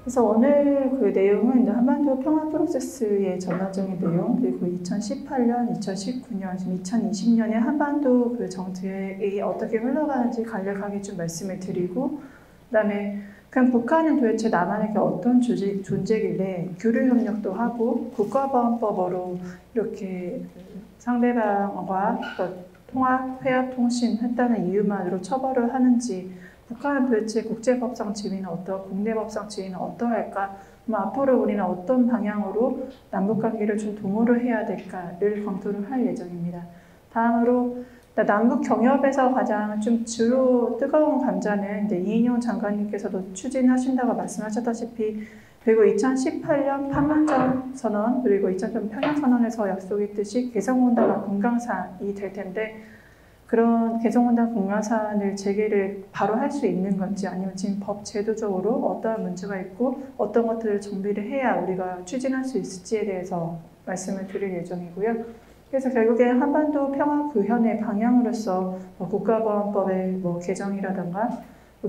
그래서 오늘 그 내용은 한반도 평화 프로세스의 전반적인 내용, 그리고 2018년, 2019년, 지금 2020년에 한반도 그 정책이 어떻게 흘러가는지 간략하게 좀 말씀을 드리고, 그다음에 그럼 북한은 도대체 남한에게 어떤 존재길래 교류협력도 하고 국가보안법으로 이렇게 상대방과 통합, 회합, 통신했다는 이유만으로 처벌을 하는지, 북한은 도대체 국제법상 지위는 국내법상 지위는 어떠할까? 앞으로 우리는 어떤 방향으로 남북관계를 좀 도모를 해야 될까를 검토를 할 예정입니다. 다음으로 남북 경협에서 가장 좀 주요 뜨거운 감자는 이제 이인용 장관님께서도 추진하신다고 말씀하셨다시피, 그리고 2018년 판문점 선언, 그리고 2000년 평양선언에서 약속했듯이 개성공단과 금강산이 될 텐데, 그런 개성공단 금강산을 재개를 바로 할 수 있는 건지, 아니면 지금 법 제도적으로 어떠한 문제가 있고 어떤 것들을 정비를 해야 우리가 추진할 수 있을지에 대해서 말씀을 드릴 예정이고요. 그래서 결국에는 한반도 평화 구현의 방향으로서 국가보안법의 개정이라든가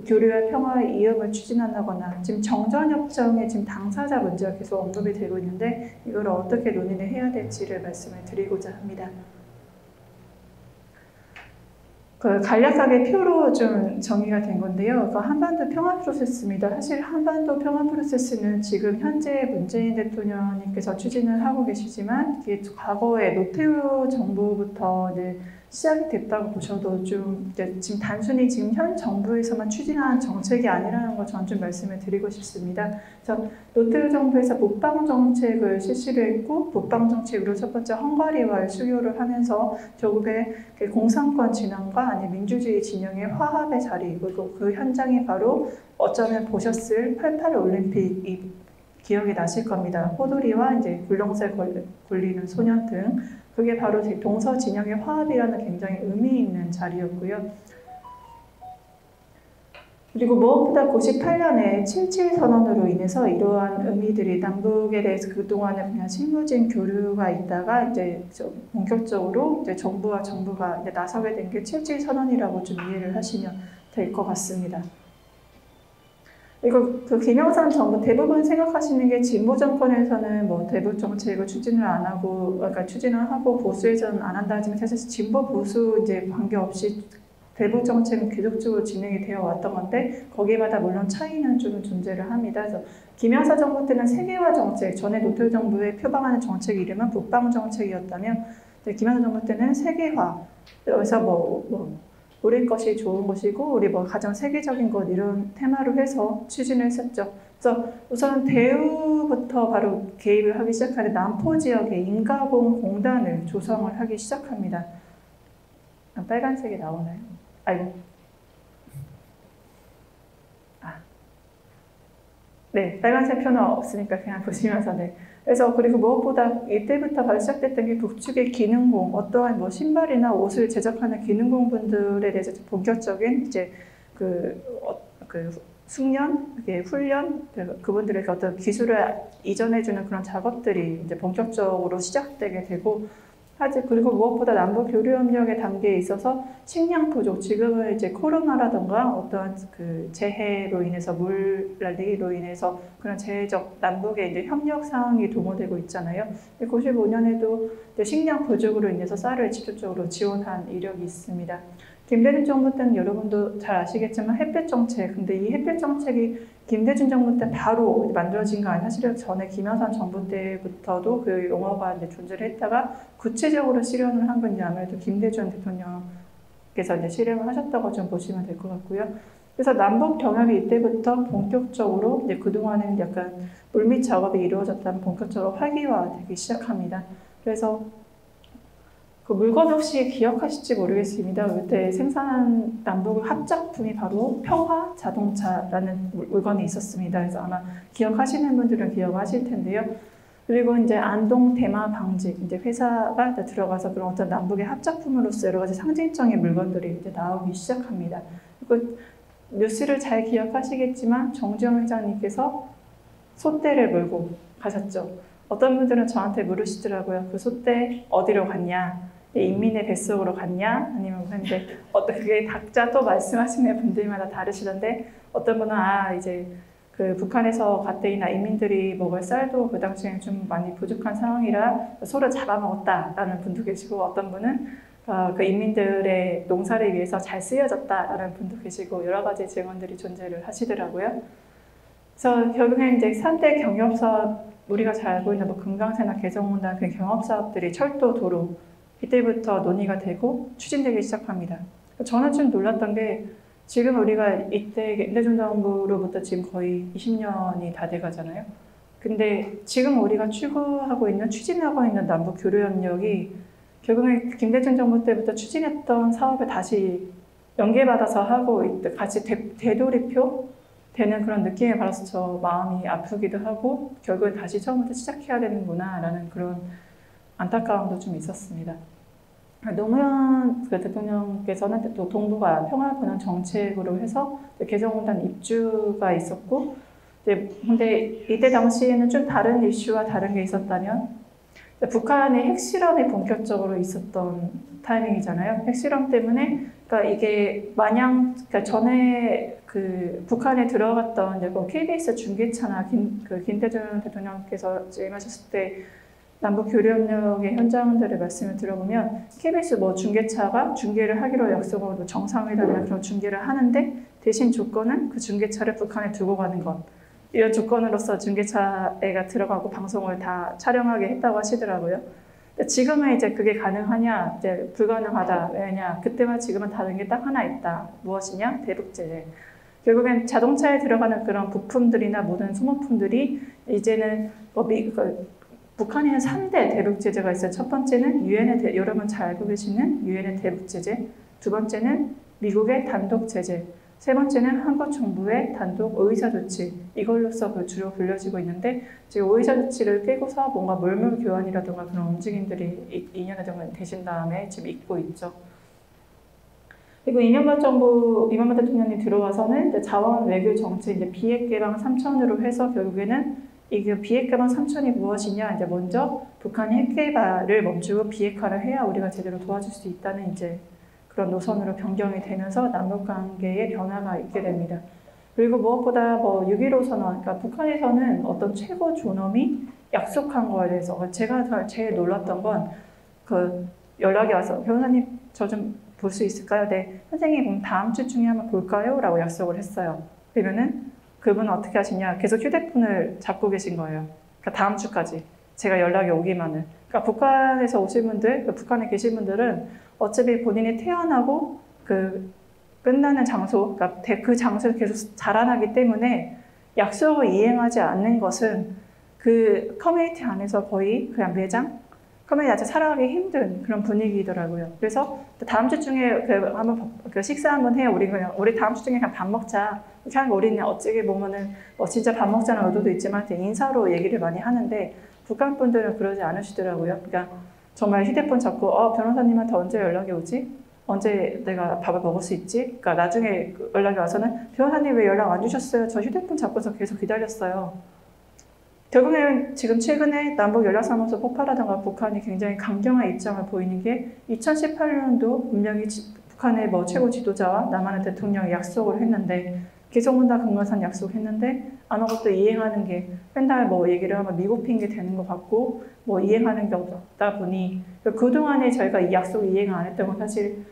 교류와 평화의 이음을 추진한다거나, 지금 정전협정의 지금 당사자 문제가 계속 언급이 되고 있는데 이걸 어떻게 논의를 해야 될지를 말씀을 드리고자 합니다. 간략하게 표로 좀 정의가 된 건데요. 한반도 평화 프로세스입니다. 사실 한반도 평화 프로세스는 지금 현재 문재인 대통령님께서 추진을 하고 계시지만, 이게 과거에 노태우 정부부터 시작이 됐다고 보셔도 좀 지금 단순히 지금 현 정부에서만 추진한 정책이 아니라는 걸 저는 좀 말씀을 드리고 싶습니다. 그래서 노태우 정부에서 북방 정책을 실시를 했고, 북방 정책으로 첫 번째 헝가리와의 수교를 하면서 결국에 공산권 진영과 아니면 민주주의 진영의 화합의 자리, 그리고 그 현장이 바로 어쩌면 보셨을 88 올림픽이 기억이 나실 겁니다. 호돌이와 이제 굴렁쇠 굴리는 소년 등, 그게 바로 동서 진영의 화합이라는 굉장히 의미 있는 자리였고요. 그리고 무엇보다 98년에 77 선언으로 인해서 이러한 의미들이 남북에 대해서 그동안은 그냥 실무진 교류가 있다가 이제 본격적으로 이제 정부와 정부가 이제 나서게 된 게 77 선언이라고 좀 이해를 하시면 될 것 같습니다. 그리고 그 김영삼 정부 대부분 생각하시는 게 진보 정권에서는 대북 정책을 추진을 안 하고, 그러니까 추진을 하고 보수에서는 안 한다 하지만, 사실 진보 보수 이제 관계없이 대북 정책은 계속적으로 진행이 되어 왔던 건데, 거기마다 물론 차이는 좀 존재를 합니다. 그래서 김영삼 정부 때는 세계화 정책, 전에 노태우 정부의 표방하는 정책 이름은 북방 정책이었다면, 김영삼 정부 때는 세계화, 그래서 우리 것이 좋은 것이고 우리 가장 세계적인 것, 이런 테마로 해서 추진을 했었죠. 그래서 우선 대우부터 바로 개입을 하기 시작하는 남포 지역에 인가공 공단을 조성을 하기 시작합니다. 빨간색이 나오나요? 아이고. 네, 빨간색 표는 없으니까 그냥 보시면서. 네. 그래서 그리고 무엇보다 이때부터 바로 시작됐던 게 북측의 기능공, 어떠한 신발이나 옷을 제작하는 기능공분들에 대해서 본격적인 이제 숙련, 훈련, 그분들에게 어떤 기술을 이전해주는 그런 작업들이 이제 본격적으로 시작되게 되고, 그리고 무엇보다 남북 교류협력의 단계에 있어서 식량 부족, 지금은 이제 코로나라든가 어떠한 재해로 인해서 물난리로 인해서 그런 재해적 남북의 이제 협력 상황이 도모되고 있잖아요. 95년에도 식량 부족으로 인해서 쌀을 직접적으로 지원한 이력이 있습니다. 김대중 정부 때는 여러분도 잘 아시겠지만 햇볕 정책, 근데 이 햇볕 정책이 김대중 정부 때 바로 만들어진 거 아니에요. 사실은 전에 김영삼 정부 때부터도 그 용어가 이제 존재를 했다가 구체적으로 실현을 한 건 아무래도 김대중 대통령께서 이제 실행을 하셨다고 좀 보시면 될 것 같고요. 그래서 남북 경협이 이때부터 본격적으로 이제 그동안은 약간 물밑 작업이 이루어졌다면 본격적으로 활기화되기 시작합니다. 그래서 그 물건 혹시 기억하실지 모르겠습니다. 그때 생산한 남북 합작품이 바로 평화 자동차라는 물건이 있었습니다. 그래서 아마 기억하시는 분들은 기억하실 텐데요. 그리고 이제 안동 대마 방직 이제 회사가 들어가서 그런 어떤 남북의 합작품으로서 여러 가지 상징적인 물건들이 이제 나오기 시작합니다. 그리고 뉴스를 잘 기억하시겠지만 정주영 회장님께서 소떼를 몰고 가셨죠. 어떤 분들은 저한테 물으시더라고요. 그 소떼 어디로 갔냐? 인민의 뱃속으로 갔냐? 아니면 근데 그게 각자 또 말씀하시는 분들마다 다르시던데, 어떤 분은 이제 그 북한에서 갓대이나 이민들이 먹을 쌀도 그 당시에는 좀 많이 부족한 상황이라 서로 잡아먹었다라는 분도 계시고, 어떤 분은 그 인민들의 농사를 위해서 잘 쓰여졌다라는 분도 계시고, 여러 가지 증언들이 존재를 하시더라고요. 그래서 결국엔 이제 3대 경협사업, 우리가 잘 알고 있는 뭐 금강새나 개성공단 그 경협사업들이 철도, 도로, 이때부터 논의가 되고 추진되기 시작합니다. 저는 좀 놀랐던 게, 지금 우리가 이때 임대중 정부로부터 지금 거의 20년이 다 돼가잖아요. 근데 지금 우리가 추진하고 있는 남북 교류협력이 결국엔 김대중 정부 때부터 추진했던 사업을 다시 연계받아서 하고 같이 되돌이표 되는 그런 느낌을 받아서 저 마음이 아프기도 하고, 결국엔 다시 처음부터 시작해야 되는구나 라는 그런 안타까움도 좀 있었습니다. 노무현 대통령께서는 또 동북아 평화분원 정책으로 해서 개성공단 입주가 있었고, 근데 이때 당시에는 좀 다른 이슈와 다른 게 있었다면, 북한의 핵실험이 본격적으로 있었던 타이밍이잖아요. 핵실험 때문에, 그러니까 이게 마냥, 그러니까 전에 그 북한에 들어갔던 KBS 중계차나 김대중 대통령께서 재임하셨을 때 남북 교류협력의 현장들의 말씀을 들어보면, KBS 뭐 중계차가 중계를 하기로 약속으로 정상회담이나 그런 중계를 하는데, 대신 조건은 그 중계차를 북한에 두고 가는 것. 이런 조건으로서 중계차가 들어가고 방송을 다 촬영하게 했다고 하시더라고요. 지금은 이제 그게 가능하냐? 이제 불가능하다. 왜냐? 그때와 지금은 다른 게 딱 하나 있다. 무엇이냐? 대북제재. 결국엔 자동차에 들어가는 그런 부품들이나 모든 소모품들이 이제는 북한에는 3대 대북제재가 있어요. 첫 번째는 여러분 잘 알고 계시는 유엔의 대북제재, 두 번째는 미국의 단독제재, 세 번째는 한국 정부의 단독 의사조치, 이걸로서 주로 불려지고 있는데, 지금 의사조치를 깨고서 뭔가 물물교환이라든가 그런 움직임들이 2년여 정도 되신 다음에 지금 있고 있죠. 그리고 이명박 대통령이 들어와서는 자원 외교 정책, 비핵 개방 3천으로 해서 결국에는 이게 비핵 개방 3천이 무엇이냐, 이제 먼저 북한이 핵 개발을 멈추고 비핵화를 해야 우리가 제대로 도와줄 수 있다는 이제 그런 노선으로 변경이 되면서 남북 관계에 변화가 있게 됩니다. 그리고 무엇보다 6.15 선언, 그러니까 북한에서는 어떤 최고 존엄이 약속한 거에 대해서 제가 제일 놀랐던 건 연락이 와서 변호사님 저 좀 볼 수 있을까요? 네, 선생님 그럼 다음 주 중에 한번 볼까요? 라고 약속을 했어요. 그러면은 그분은 어떻게 하시냐, 계속 휴대폰을 잡고 계신 거예요. 그러니까 다음 주까지 제가 연락이 오기만을. 그러니까 북한에서 오신 분들, 북한에 계신 분들은 어차피 본인이 태어나고 끝나는 장소, 그러니까 그 장소에서 계속 자라나기 때문에 약속을 이행하지 않는 것은 그 커뮤니티 안에서 거의 그냥 매장? 커뮤니티 아주 살아가기 힘든 그런 분위기더라고요. 그래서 다음 주 중에 한번 식사 한번 해요. 우리 다음 주 중에 그냥 밥 먹자. 이렇게 하는 거 우리는 어찌게 보면은 진짜 밥 먹자는 의도도 있지만 인사로 얘기를 많이 하는데, 북한 분들은 그러지 않으시더라고요. 그러니까 정말 휴대폰 잡고 변호사님한테 언제 연락이 오지? 언제 내가 밥을 먹을 수 있지? 그러니까 나중에 연락이 와서는 변호사님 왜 연락 안 주셨어요? 저 휴대폰 잡고서 계속 기다렸어요. 결국에는 지금 최근에 남북 연락사무소 폭파라든가 북한이 굉장히 강경한 입장을 보이는 게 2018년도 분명히 북한의 최고 지도자와 남한의 대통령이 약속을 했는데, 개성공단 금강산 약속했는데 아무것도 이행하는 게 맨날 얘기를 하면 미국 핑계 되는 것 같고 이행하는 게 없다 보니, 그동안에 저희가 이 약속 이행 안 했던 건 사실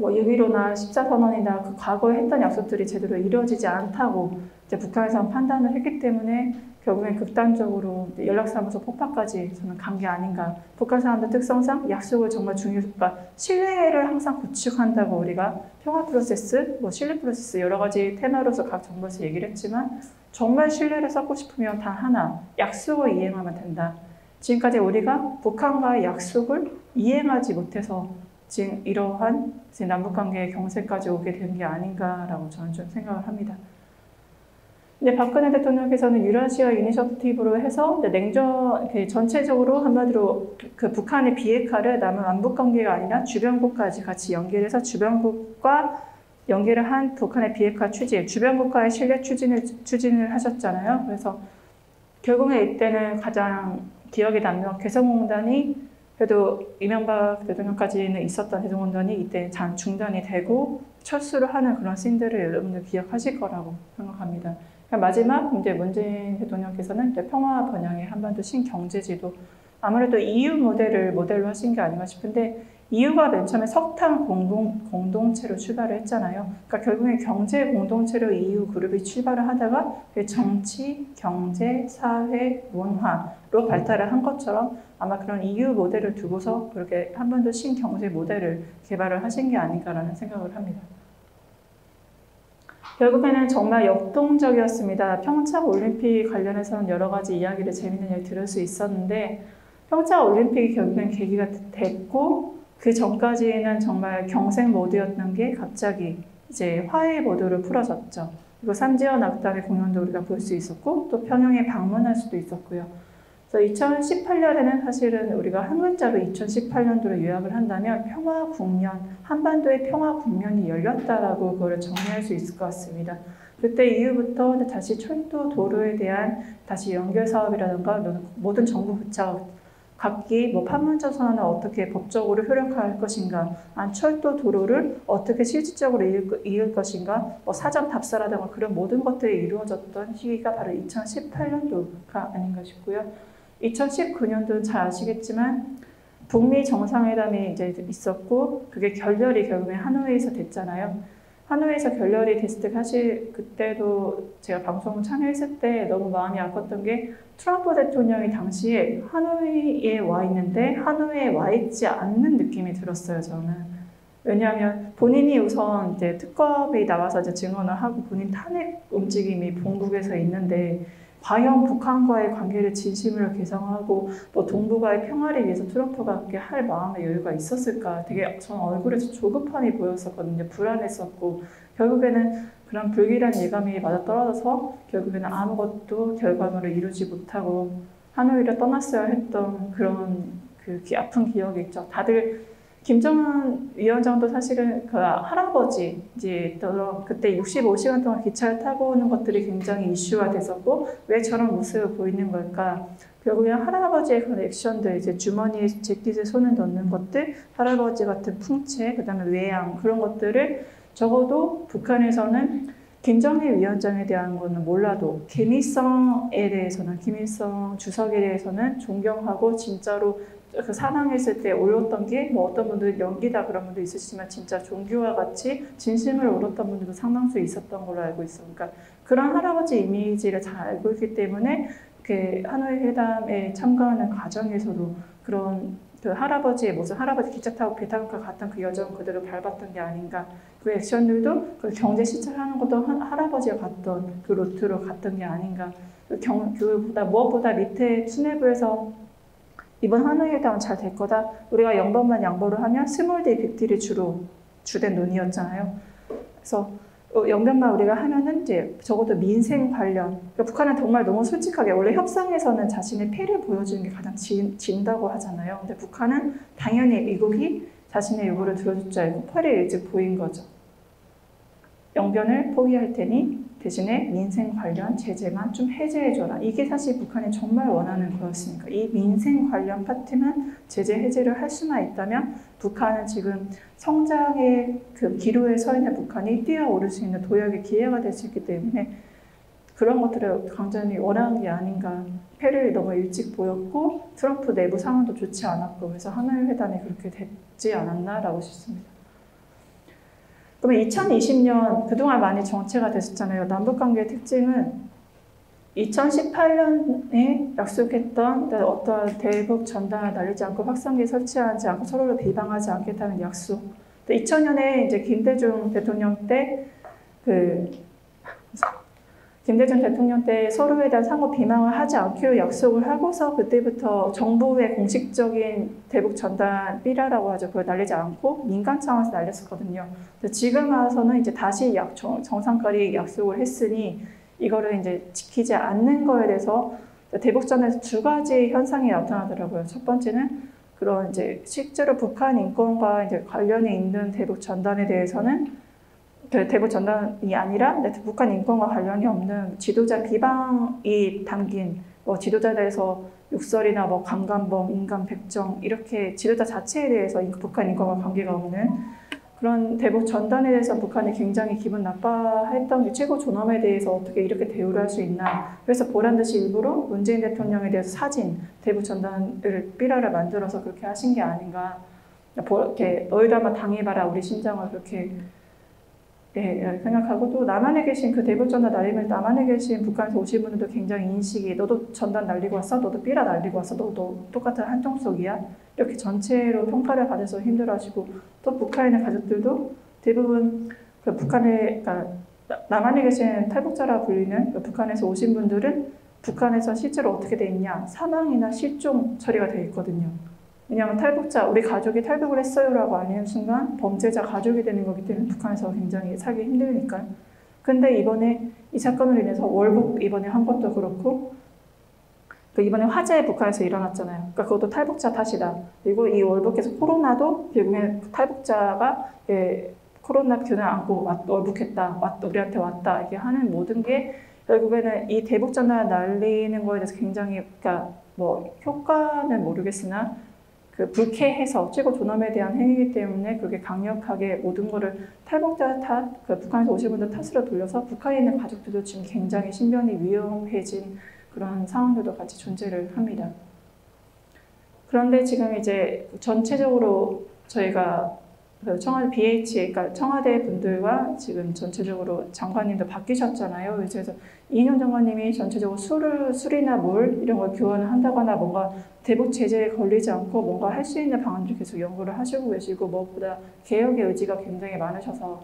6.15나 14선언이나 그 과거에 했던 약속들이 제대로 이루어지지 않다고 이제 북한에서 판단을 했기 때문에 결국엔 극단적으로 연락사무소 폭파까지 저는 간 게 아닌가. 북한 사람들 특성상 약속을 정말 그러니까 신뢰를 항상 구축한다고 우리가 평화 프로세스, 신뢰 프로세스 여러 가지 테마로서 각 정부에서 얘기를 했지만, 정말 신뢰를 쌓고 싶으면 단 하나, 약속을 이행하면 된다. 지금까지 우리가 북한과의 약속을 이행하지 못해서 지금 이러한 남북관계의 경세까지 오게 된 게 아닌가라고 저는 좀 생각을 합니다. 근데 박근혜 대통령께서는 유라시아 이니셔티브로 해서 냉전 전체적으로 한마디로 북한의 비핵화를 남북 관계가 아니라 주변국까지 같이 연계해서 주변국과 연계를 한 북한의 비핵화 추진, 주변국과의 신뢰 추진을 하셨잖아요. 그래서 결국에 이때는 가장 기억에 남는 개성공단이, 그래도 이명박 대통령까지는 있었던 개성공단이 이때 중단이 되고 철수를 하는 그런 씬들을 여러분들 기억하실 거라고 생각합니다. 마지막 이제 문재인 대통령께서는 이제 평화 번영의 한반도 신경제지도 아무래도 EU 모델을 모델로 하신 게 아닌가 싶은데 EU가 맨 처음에 석탄 공동체로 출발을 했잖아요. 그러니까 결국에 경제 공동체로 EU 그룹이 출발을 하다가 정치, 경제, 사회, 문화로 발달을 한 것처럼 아마 그런 EU 모델을 두고서 그렇게 한반도 신경제 모델을 개발을 하신 게 아닌가라는 생각을 합니다. 결국에는 정말 역동적이었습니다. 평창 올림픽 관련해서는 여러 가지 이야기를 재밌는 이야기 들을 수 있었는데 평창 올림픽이 결국엔 계기가 됐고 그 전까지는 정말 경색 모드였던 게 갑자기 이제 화해 모드로 풀어졌죠. 그리고 삼지연 악단의 공연도 우리가 볼 수 있었고 또 평양에 방문할 수도 있었고요. 그래서 2018년에는 사실은 우리가 한 글자로 2018년도로 요약을 한다면 평화 국면, 한반도의 평화 국면이 열렸다라고 그거를 정리할 수 있을 것 같습니다. 그때 이후부터 다시 철도 도로에 대한 다시 연결 사업이라든가 모든 정부 부처 각기 판문점 선언을 어떻게 법적으로 효력화할 것인가, 철도 도로를 어떻게 실질적으로 이을 것인가, 사전 답사라든가 그런 모든 것들이 이루어졌던 시기가 바로 2018년도가 아닌가 싶고요. 2019년도는 잘 아시겠지만 북미 정상회담이 이제 있었고 그게 결렬이 결국에 하노이에서 됐잖아요. 하노이에서 결렬이 됐을 때 사실 그때도 제가 방송 참여했을 때 너무 마음이 아팠던 게 트럼프 대통령이 당시에 하노이에 와 있는데 하노이에 와 있지 않는 느낌이 들었어요, 저는. 왜냐하면 본인이 우선 이제 특검이 나와서 이제 증언을 하고 본인 탄핵 움직임이 본국에서 있는데 과연 북한과의 관계를 진심으로 개선하고 동북아의 평화를 위해서 트럼프가 그렇게 할 마음의 여유가 있었을까? 되게 전 얼굴에서 조급함이 보였었거든요. 불안했었고 결국에는 그런 불길한 예감이 맞아떨어져서 결국에는 아무것도 결과물을 이루지 못하고 하노이를 떠났어야 했던 그런 아픈 기억이 있죠. 다들 김정은 위원장도 사실은 그 할아버지 이제 그때 65시간 동안 기차를 타고 오는 것들이 굉장히 이슈화 됐었고 왜 저런 모습을 보이는 걸까? 결국엔 할아버지의 그런 액션들 이제 주머니에 재킷에 손을 넣는 것들, 할아버지 같은 풍채, 그다음에 외양 그런 것들을 적어도 북한에서는 김정일 위원장에 대한 거는 몰라도 김일성에 대해서는 김일성 주석에 대해서는 존경하고 진짜로 그 사망했을 때 울었던 게 어떤 분들은 연기다 그런 분도 있으시지만 진짜 종교와 같이 진심을 울었던 분들도 상당수 있었던 걸로 알고 있어요. 그러니까 그런 할아버지 이미지를 잘 알고 있기 때문에 하노이 회담에 참가하는 과정에서도 그런 그 할아버지의 모습, 할아버지 기차 타고 배타국과 갔던 그 여정 그대로 밟았던 게 아닌가. 그 액션들도 그 경제 시찰하는 것도 할아버지가 갔던 그 루트로 갔던 게 아닌가. 무엇보다 밑에 수뇌부에서 이번 하노이 회담은 잘 될 거다. 우리가 0번만 양보를 하면 스몰데이 빅딜이 주된 논의였잖아요. 그래서 0번만 우리가 하면은 이제 적어도 민생 관련. 그러니까 북한은 정말 너무 솔직하게 원래 협상에서는 자신의 패를 보여주는 게 가장 진다고 하잖아요. 근데 북한은 당연히 미국이 자신의 요구를 들어줄 줄 알고 패를 일찍 보인 거죠. 영변을 포기할 테니 대신에 민생 관련 제재만 좀 해제해줘라. 이게 사실 북한이 정말 원하는 거였으니까 이 민생 관련 파트만 제재 해제를 할 수만 있다면 북한은 지금 성장의 그 기로에 서 있는 북한이 뛰어오를 수 있는 도약의 기회가 될 수 있기 때문에 그런 것들을 강전이 원하는 게 아닌가. 패를 너무 일찍 보였고 트럼프 내부 상황도 좋지 않았고 그래서 하노이 회담이 그렇게 됐지 않았나라고 싶습니다. 그러면 2020년 그동안 많이 정체가 됐었잖아요. 남북관계의 특징은 2018년에 약속했던 어떠한 대북 전단을 날리지 않고 확성기 설치하지 않고 서로를 비방하지 않겠다는 약속. 2000년에 이제 김대중 대통령 때 서로에 대한 상호 비방을 하지 않기로 약속을 하고서 그때부터 정부의 공식적인 대북 전단 삐라라고 하죠. 그걸 날리지 않고 민간 차원에서 날렸었거든요. 지금 와서는 이제 다시 정상까지 약속을 했으니 이거를 이제 지키지 않는 거에 대해서 대북 전단에서 두 가지 현상이 나타나더라고요. 첫 번째는 그런 이제 실제로 북한 인권과 이제 관련이 있는 대북 전단에 대해서는 대북 전단이 아니라 북한 인권과 관련이 없는 지도자 비방이 담긴 지도자에 대해서 욕설이나 강간범, 인간 백정 이렇게 지도자 자체에 대해서 북한 인권과 관계가 없는 그런 대북 전단에 대해서 북한이 굉장히 기분 나빠했던 게 최고 존엄에 대해서 어떻게 이렇게 대우를 할 수 있나. 그래서 보란 듯이 일부러 문재인 대통령에 대해서 사진, 대북 전단을 삐라를 만들어서 그렇게 하신 게 아닌가. 이렇게 너희도 한번 당해봐라 우리 심장을 그렇게 생각하고, 또 남한에 계신 그 대북 전단 날리면 남한에 계신 북한에서 오신 분들도 굉장히 인식이 너도 전단 날리고 왔어? 너도 삐라 날리고 왔어? 너도 똑같은 한통속이야? 이렇게 전체로 평가를 받아서 힘들어하시고, 또 북한에 있는 가족들도 대부분 그 북한에, 그러니까 남한에 계신 탈북자라 불리는 그 북한에서 오신 분들은 북한에서 실제로 어떻게 돼 있냐? 사망이나 실종 처리가 돼 있거든요. 왜냐하면 탈북자, 우리 가족이 탈북을 했어요라고 알리는 순간 범죄자 가족이 되는 거기 때문에 북한에서 굉장히 살기 힘드니까. 근데 이번에 이 사건으로 인해서 월북 이번에 한 것도 그렇고, 그 이번에 화재 북한에서 일어났잖아요. 그러니까 그것도 탈북자 탓이다. 그리고 이 월북에서 코로나도 결국에 탈북자가 코로나 균을 안고 월북했다, 우리한테 왔다, 이렇게 하는 모든 게 결국에는 이 대북 전단을 날리는 거에 대해서 굉장히, 그러니까 뭐 효과는 모르겠으나 그 불쾌해서 최고 존엄에 대한 행위이기 때문에 그렇게 강력하게 모든 거를 탈북자 탓, 그 북한에서 오신 분들 탓으로 돌려서 북한에 있는 가족들도 지금 굉장히 신변이 위험해진 그런 상황들도 같이 존재를 합니다. 그런데 지금 이제 전체적으로 저희가 청와대 BH, 그러니까 청와대 분들과 지금 전체적으로 장관님도 바뀌셨잖아요. 그래서 이인영 장관님이 전체적으로 술이나 물 이런 걸 교환을 한다거나 뭔가 대북 제재에 걸리지 않고 뭔가 할 수 있는 방안들 계속 연구를 하시고 계시고, 무엇보다 개혁의 의지가 굉장히 많으셔서,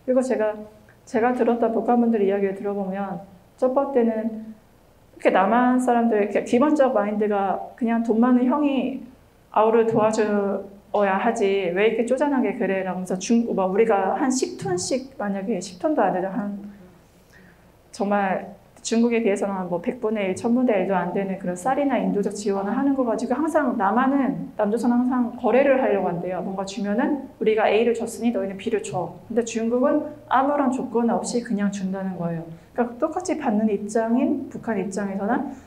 그리고 제가 들었던 북한분들 이야기를 들어보면 첫 번째는 이렇게 남한 사람들 이렇게 기본적 마인드가 그냥 돈 많은 형이 아우를 도와줘야 하지 왜 이렇게 쪼잔하게 그래? 라면서 우리가 한 10톤씩, 만약에 10톤도 안 되죠. 정말 중국에 비해서는 뭐 100분의 1, 1000분의 1도 안 되는 그런 쌀이나 인도적 지원을 하는 거 가지고 항상 남조선 항상 거래를 하려고 한대요. 뭔가 주면은 우리가 A를 줬으니 너희는 B를 줘. 근데 중국은 아무런 조건 없이 그냥 준다는 거예요. 그러니까 똑같이 받는 입장인 북한 입장에서는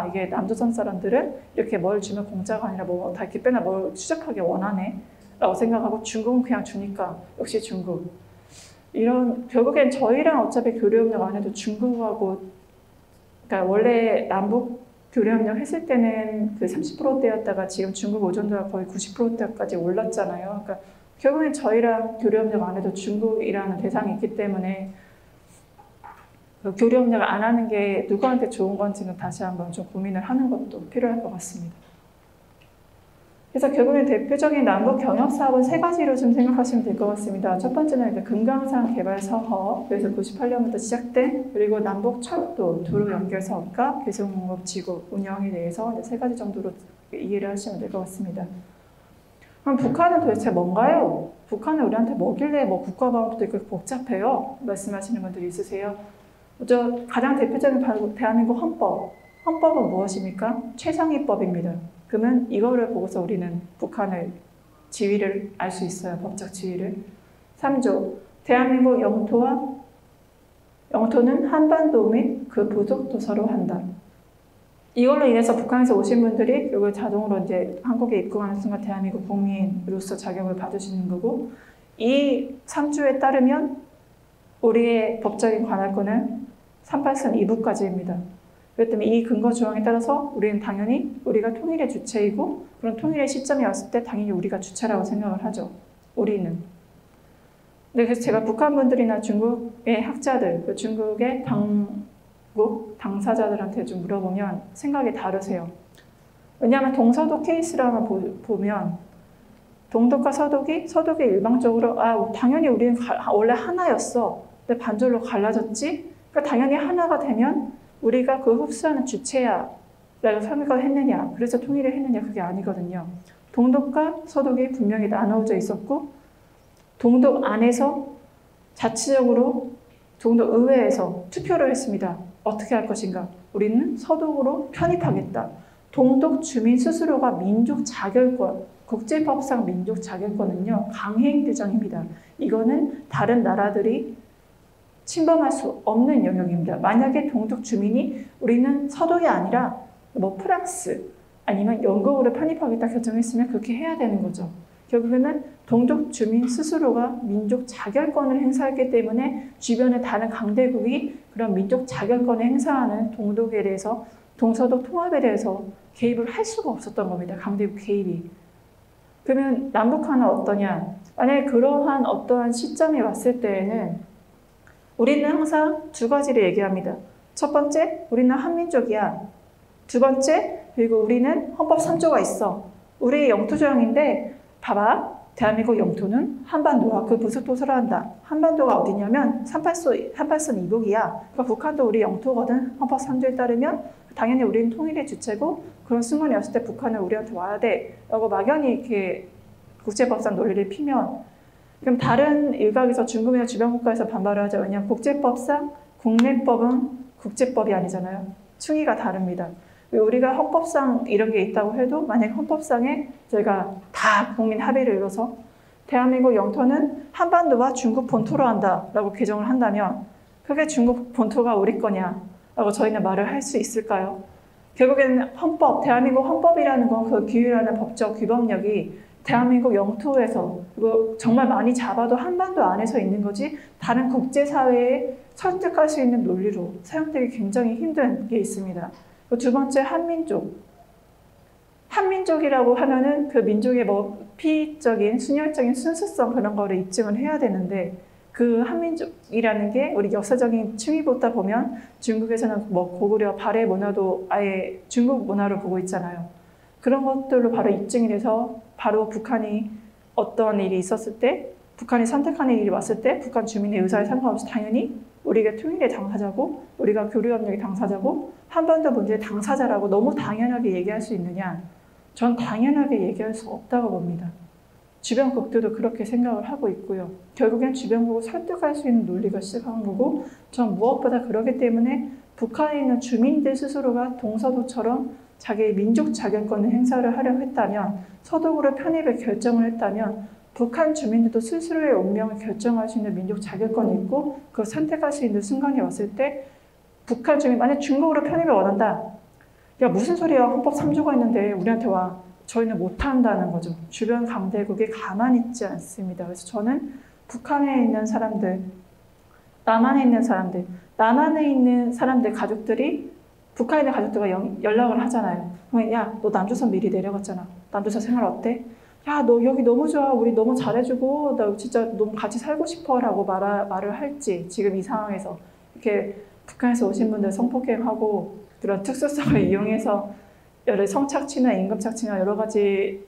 이게 남조선 사람들은 이렇게 뭘 주면 공짜가 아니라 뭐 다 이렇게 빼나 뭘 추적하게 원하네 라고 생각하고, 중국은 그냥 주니까 역시 중국. 결국엔 저희랑 어차피 교류협력 안 해도 중국하고, 그러니까 원래 남북 교류협력 했을 때는 그 30%대였다가 지금 중국 의존도가 거의 90%대까지 올랐잖아요. 그러니까 결국엔 저희랑 교류협력 안 해도 중국이라는 대상이 있기 때문에 그 교류협력을 안 하는 게 누구한테 좋은 건지는 다시 한번 좀 고민을 하는 것도 필요할 것 같습니다. 그래서 결국엔 대표적인 남북 경협 사업은 3가지로 좀 생각하시면 될 것 같습니다. 첫 번째는 금강산 개발 사업, 그래서 98년부터 시작된, 그리고 남북 철도 도로 연결 사업과 계속공급지구 운영에 대해서 3가지 정도로 이해를 하시면 될 것 같습니다. 그럼 북한은 도대체 뭔가요? 북한은 우리한테 뭐길래 뭐 국가보안법도 있고 복잡해요? 말씀하시는 분들이 있으세요. 가장 대표적인 대한민국 헌법. 헌법은 무엇입니까? 최상위법입니다. 그러면 이거를 보고서 우리는 북한의 지위를 알 수 있어요. 법적 지위를. 3조. 대한민국 영토는 한반도 및 그 부속 도서로 한다. 이걸로 인해서 북한에서 오신 분들이 결국 자동으로 이제 한국에 입국하는 순간 대한민국 국민으로서 자격을 받으시는 거고, 이 3조에 따르면 우리의 법적인 관할권은 38선 2부까지입니다. 그렇기 때문에 이 근거 조항에 따라서 우리는 당연히 우리가 통일의 주체이고, 그런 통일의 시점이 왔을 때 당연히 우리가 주체라고 생각을 하죠. 우리는. 근데 그래서 제가 북한 분들이나 중국의 학자들, 중국의 당사자들한테 좀 물어보면 생각이 다르세요. 왜냐하면 동서독 케이스를 한번 보면 동독과 서독이 일방적으로 당연히 우리는 원래 하나였어. 근데 반절로 갈라졌지? 그러니까 당연히 하나가 되면 우리가 그 흡수하는 주체야 라고 생각을 했느냐, 그래서 통일을 했느냐, 그게 아니거든요. 동독과 서독이 분명히 나누어져 있었고, 동독 안에서 자치적으로 동독 의회에서 투표를 했습니다. 어떻게 할 것인가? 우리는 서독으로 편입하겠다. 동독 주민 스스로가 민족 자결권, 국제법상 민족 자결권은요, 강행 규정입니다. 이거는 다른 나라들이 침범할 수 없는 영역입니다. 만약에 동독 주민이 우리는 서독이 아니라 뭐 프랑스 아니면 영국으로 편입하겠다 결정했으면 그렇게 해야 되는 거죠. 결국에는 동족 주민 스스로가 민족 자결권을 행사했기 때문에 주변의 다른 강대국이 그런 민족 자결권을 행사하는 동독에 대해서 동서독 통합에 대해서 개입을 할 수가 없었던 겁니다. 강대국 개입이. 그러면 남북한은 어떠냐? 만약에 그러한 어떠한 시점이 왔을 때에는 우리는 항상 두 가지를 얘기합니다. 첫 번째, 우리는 한민족이야. 두 번째, 그리고 우리는 헌법 3조가 있어. 우리의 영토 조항인데 봐봐. 대한민국 영토는 한반도와 그 부속도서를 한다. 한반도가 어디냐면 38선 이북이야. 그러니까 북한도 우리 영토거든. 헌법 3조에 따르면 당연히 우리는 통일의 주체고 그런 순간이 왔을 때 북한은 우리한테 와야 돼. 라고 막연히 이렇게 국제법상 논리를 피면 그럼 다른 일각에서 중국이나 주변 국가에서 반발을 하죠. 왜냐하면 국제법상 국내법은 국제법이 아니잖아요. 충의가 다릅니다. 우리가 헌법상 이런 게 있다고 해도 만약 헌법상에 저희가 다 국민 합의를 이뤄서 대한민국 영토는 한반도와 중국 본토로 한다라고 개정을 한다면 그게 중국 본토가 우리 거냐라고 저희는 말을 할 수 있을까요? 결국에는 헌법, 대한민국 헌법이라는 건 그 규율하는 법적 규범력이 대한민국 영토에서 그리고 정말 많이 잡아도 한반도 안에서 있는 거지 다른 국제사회에 설득할 수 있는 논리로 사용되기 굉장히 힘든 게 있습니다. 두 번째, 한민족. 한민족이라고 하면은 그 민족의 뭐 피적인 순혈적인 순수성 그런 거를 입증을 해야 되는데 그 한민족이라는 게 우리 역사적인 층위보다 보면 중국에서는 뭐 고구려 발해 문화도 아예 중국 문화로 보고 있잖아요. 그런 것들로 바로 입증이 돼서 바로 북한이 어떤 일이 있었을 때 북한이 선택하는 일이 왔을 때 북한 주민의 의사에 상관없이 당연히 우리가 통일의 당사자고 우리가 교류협력의 당사자고 한반도 문제의 당사자라고 너무 당연하게 얘기할 수 있느냐? 전 당연하게 얘기할 수 없다고 봅니다. 주변국들도 그렇게 생각을 하고 있고요. 결국엔 주변국을 설득할 수 있는 논리가 시작한 거고 전 무엇보다 그러기 때문에 북한에 있는 주민들 스스로가 동서도처럼 자기의 민족 자결권을 행사를 하려고 했다면 서독으로 편입을 결정을 했다면 북한 주민들도 스스로의 운명을 결정할 수 있는 민족 자결권이 있고 그걸 선택할 수 있는 순간이 왔을 때 북한 주민, 만약 중국으로 편입을 원한다. 야 무슨 소리야 헌법 3조가 있는데 우리한테 와. 저희는 못한다는 거죠. 주변 강대국이 가만히 있지 않습니다. 그래서 저는 북한에 있는 사람들, 남한에 있는 사람들, 남한에 있는 사람들 가족들이 북한에 있는 가족들과 연락을 하잖아요. 그러면 야 너 남조선 미리 내려갔잖아. 남조선 생활 어때? 야, 너 여기 너무 좋아. 우리 너무 잘해주고 나 진짜 너무 같이 살고 싶어 라고 말을 할지 지금 이 상황에서 이렇게 북한에서 오신 분들 성폭행하고 그런 특수성을 이용해서 여러 성착취나 임금착취나 여러 가지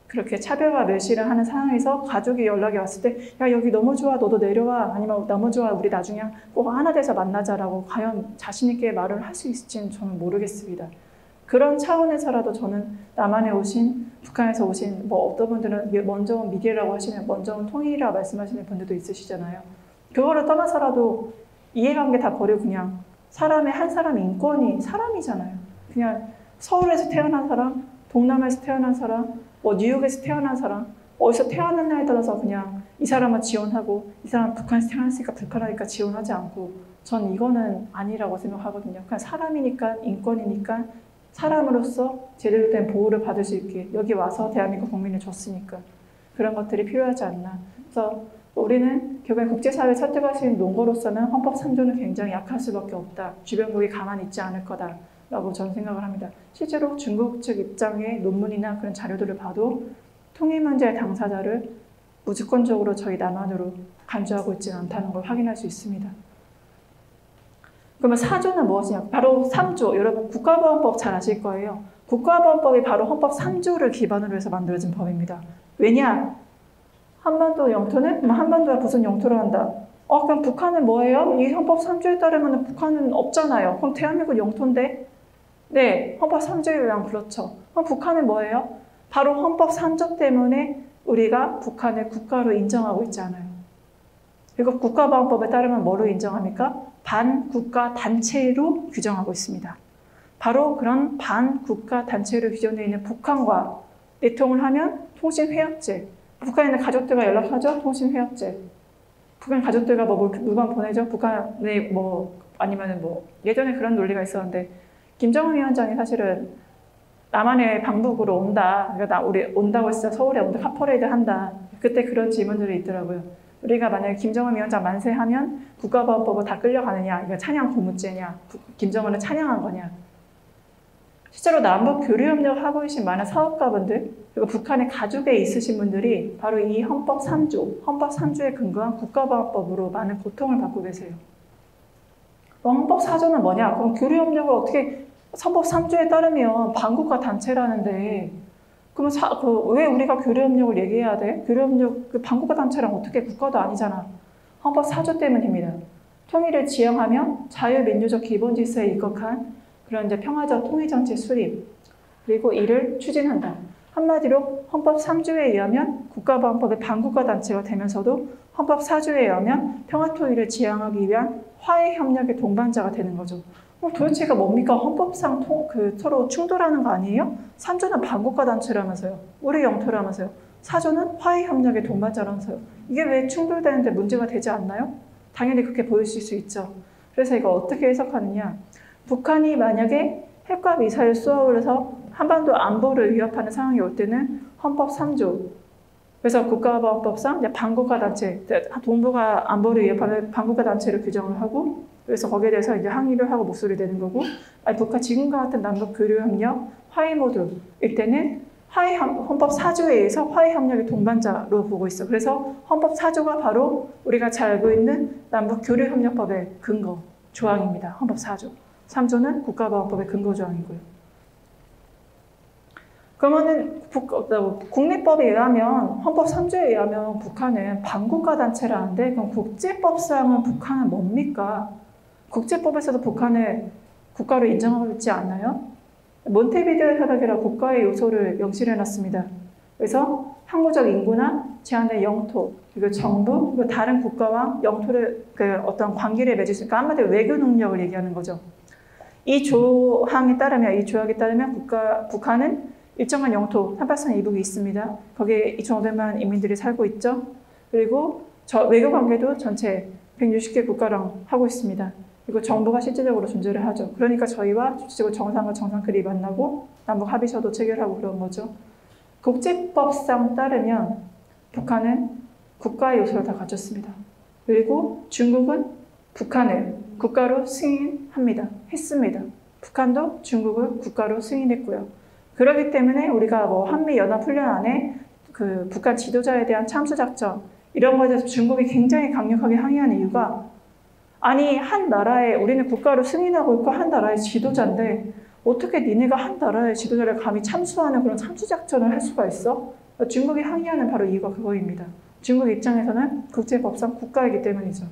그렇게 차별과 멸시를 하는 상황에서 가족이 연락이 왔을 때 야 여기 너무 좋아 너도 내려와 아니면 너무 좋아 우리 나중에 꼭 하나 돼서 만나자라고 과연 자신 있게 말을 할 수 있을지는 저는 모르겠습니다. 그런 차원에서라도 저는 남한에 오신 북한에서 오신 뭐 어떤 분들은 먼저 온 미래라고 하시면 먼저 온 통일이라고 말씀하시는 분들도 있으시잖아요. 그거를 떠나서라도 이해관계 다 버리고 그냥 사람의 한 사람의 인권이 사람이잖아요. 그냥 서울에서 태어난 사람, 동남아에서 태어난 사람, 뭐 뉴욕에서 태어난 사람 어디서 태어났냐에 따라서 그냥 이 사람은 지원하고 이 사람은 북한에서 태어났으니까 불편하니까 지원하지 않고 전 이거는 아니라고 생각하거든요. 그냥 사람이니까 인권이니까 사람으로서 제대로 된 보호를 받을 수 있게 여기 와서 대한민국 국민을 줬으니까 그런 것들이 필요하지 않나. 그래서 우리는 결국에 국제사회를 설득할 수 있는 논거로서는 헌법 3조는 굉장히 약할 수밖에 없다. 주변국이 가만히 있지 않을 거다라고 저는 생각을 합니다. 실제로 중국 측 입장의 논문이나 그런 자료들을 봐도 통일 문제의 당사자를 무조건적으로 저희 남한으로 간주하고 있지는 않다는 걸 확인할 수 있습니다. 그러면 4조는 무엇이냐? 바로 3조. 여러분 국가보안법 잘 아실 거예요. 국가보안법이 바로 헌법 3조를 기반으로 해서 만들어진 법입니다. 왜냐? 한반도 영토는 한반도가 무슨 영토로 한다. 그럼 북한은 뭐예요? 이 헌법 3조에 따르면 북한은 없잖아요. 그럼 대한민국 영토인데? 네, 헌법 3조에 의하면 그렇죠. 그럼 북한은 뭐예요? 바로 헌법 3조 때문에 우리가 북한을 국가로 인정하고 있지 않아요. 그리고 국가보안법에 따르면 뭐로 인정합니까? 반국가 단체로 규정하고 있습니다. 바로 그런 반국가 단체로 규정되어 있는 북한과 내통을 하면 통신회합제. 북한에 있는 가족들과 연락하죠? 통신회합제. 북한 가족들과 뭐 물건 보내죠? 북한에 뭐 아니면은 뭐 예전에 그런 논리가 있었는데 김정은 위원장이 사실은 남한의 방북으로 온다. 그러니까 우리 온다고 했을 때 서울에 온다. 카퍼레이드 한다. 그때 그런 질문들이 있더라고요. 우리가 만약에 김정은 위원장 만세하면 국가보안법으로 다 끌려가느냐? 이거 찬양 고무죄냐? 김정은을 찬양한 거냐? 실제로 남북 교류협력을 하고 계신 많은 사업가분들 그리고 북한의 가족에 있으신 분들이 바로 이 헌법 3조, 헌법 3조에 근거한 국가보안법으로 많은 고통을 받고 계세요. 헌법 4조는 뭐냐? 그럼 교류협력을 어떻게 헌법 3조에 따르면 반국가 단체라는데 그러면 왜 우리가 교류협력을 얘기해야 돼? 교류협력 반국가 단체랑 어떻게 국가도 아니잖아. 헌법 4조 때문입니다. 통일을 지향하며 자유민주적 기본질서에 입각한 그런 이제 평화적 통일정치 수립 그리고 이를 추진한다. 한마디로 헌법 3조에 의하면 국가보안법의 반국가 단체가 되면서도 헌법 4조에 의하면 평화통일을 지향하기 위한 화해협력의 동반자가 되는 거죠. 도대체가 뭡니까? 헌법상 서로 충돌하는 거 아니에요? 3조는 반국가 단체라면서요. 우리 영토라면서요. 4조는 화해협력의 동반자라면서요. 이게 왜 충돌되는데 문제가 되지 않나요? 당연히 그렇게 보이실 수 있죠. 그래서 이거 어떻게 해석하느냐. 북한이 만약에 핵과 미사일 수업을 해서 한반도 안보를 위협하는 상황이 올 때는 헌법 3조. 그래서 국가보안법상 반국가 단체, 동북아 안보를 위협하는 반국가 단체를 규정을 하고 그래서 거기에 대해서 이제 항의를 하고 목소리를 내는 거고 북한 지금과 같은 남북 교류협력, 화해 모드일 때는 헌법 4조에 의해서 화해협력의 동반자로 보고 있어. 그래서 헌법 4조가 바로 우리가 잘 알고 있는 남북 교류협력법의 근거 조항입니다. 헌법 4조. 3조는 국가보안법의 근거 조항이고요. 그러면은 국내법에 의하면 헌법 3조에 의하면 북한은 반국가 단체라는데 그럼 국제법상은 북한은 뭡니까? 국제법에서도 북한을 국가로 인정하고 있지 않나요? 몬테비데오 협약이라고 국가의 요소를 명시해놨습니다. 그래서 항구적 인구나 제한된 영토, 그리고 정부, 그리고 다른 국가와 영토를 어떤 관계를 맺을 수 있으니까 한마디로 외교 능력을 얘기하는 거죠. 이 조항에 따르면, 이 조약에 따르면 북한은 일정한 영토, 38선 이북이 있습니다. 거기에 2,500만 인민들이 살고 있죠. 그리고 외교 관계도 전체 160개 국가랑 하고 있습니다. 그리고 정부가 실질적으로 존재를 하죠. 그러니까 저희와 실질적으로 정상과 정상끼리 만나고 남북 합의서도 체결하고 그런 거죠. 국제법상 따르면 북한은 국가의 요소를 다 갖췄습니다. 그리고 중국은 북한을 국가로 승인합니다. 했습니다. 북한도 중국을 국가로 승인했고요. 그렇기 때문에 우리가 한미연합훈련 안에 북한 지도자에 대한 참수작전 이런 거에 대해서 중국이 굉장히 강력하게 항의하는 이유가 아니 한 나라에 우리는 국가로 승인하고 있고 한 나라의 지도자인데 어떻게 니네가 한 나라의 지도자를 감히 참수하는 그런 참수작전을 할 수가 있어? 중국이 항의하는 바로 이유가 그거입니다. 중국 입장에서는 국제법상 국가이기 때문이죠.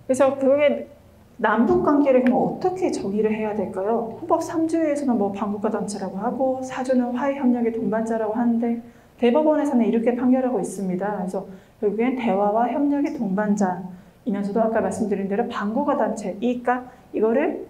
그래서 그게 남북 관계를 그럼 어떻게 정의를 해야 될까요? 헌법 3조에서는 반국가 단체라고 하고 4조는 화해협력의 동반자라고 하는데 대법원에서는 이렇게 판결하고 있습니다. 그래서 결국엔 대화와 협력의 동반자이면서도 아까 말씀드린 대로 반국가 단체, 그러니까 이거를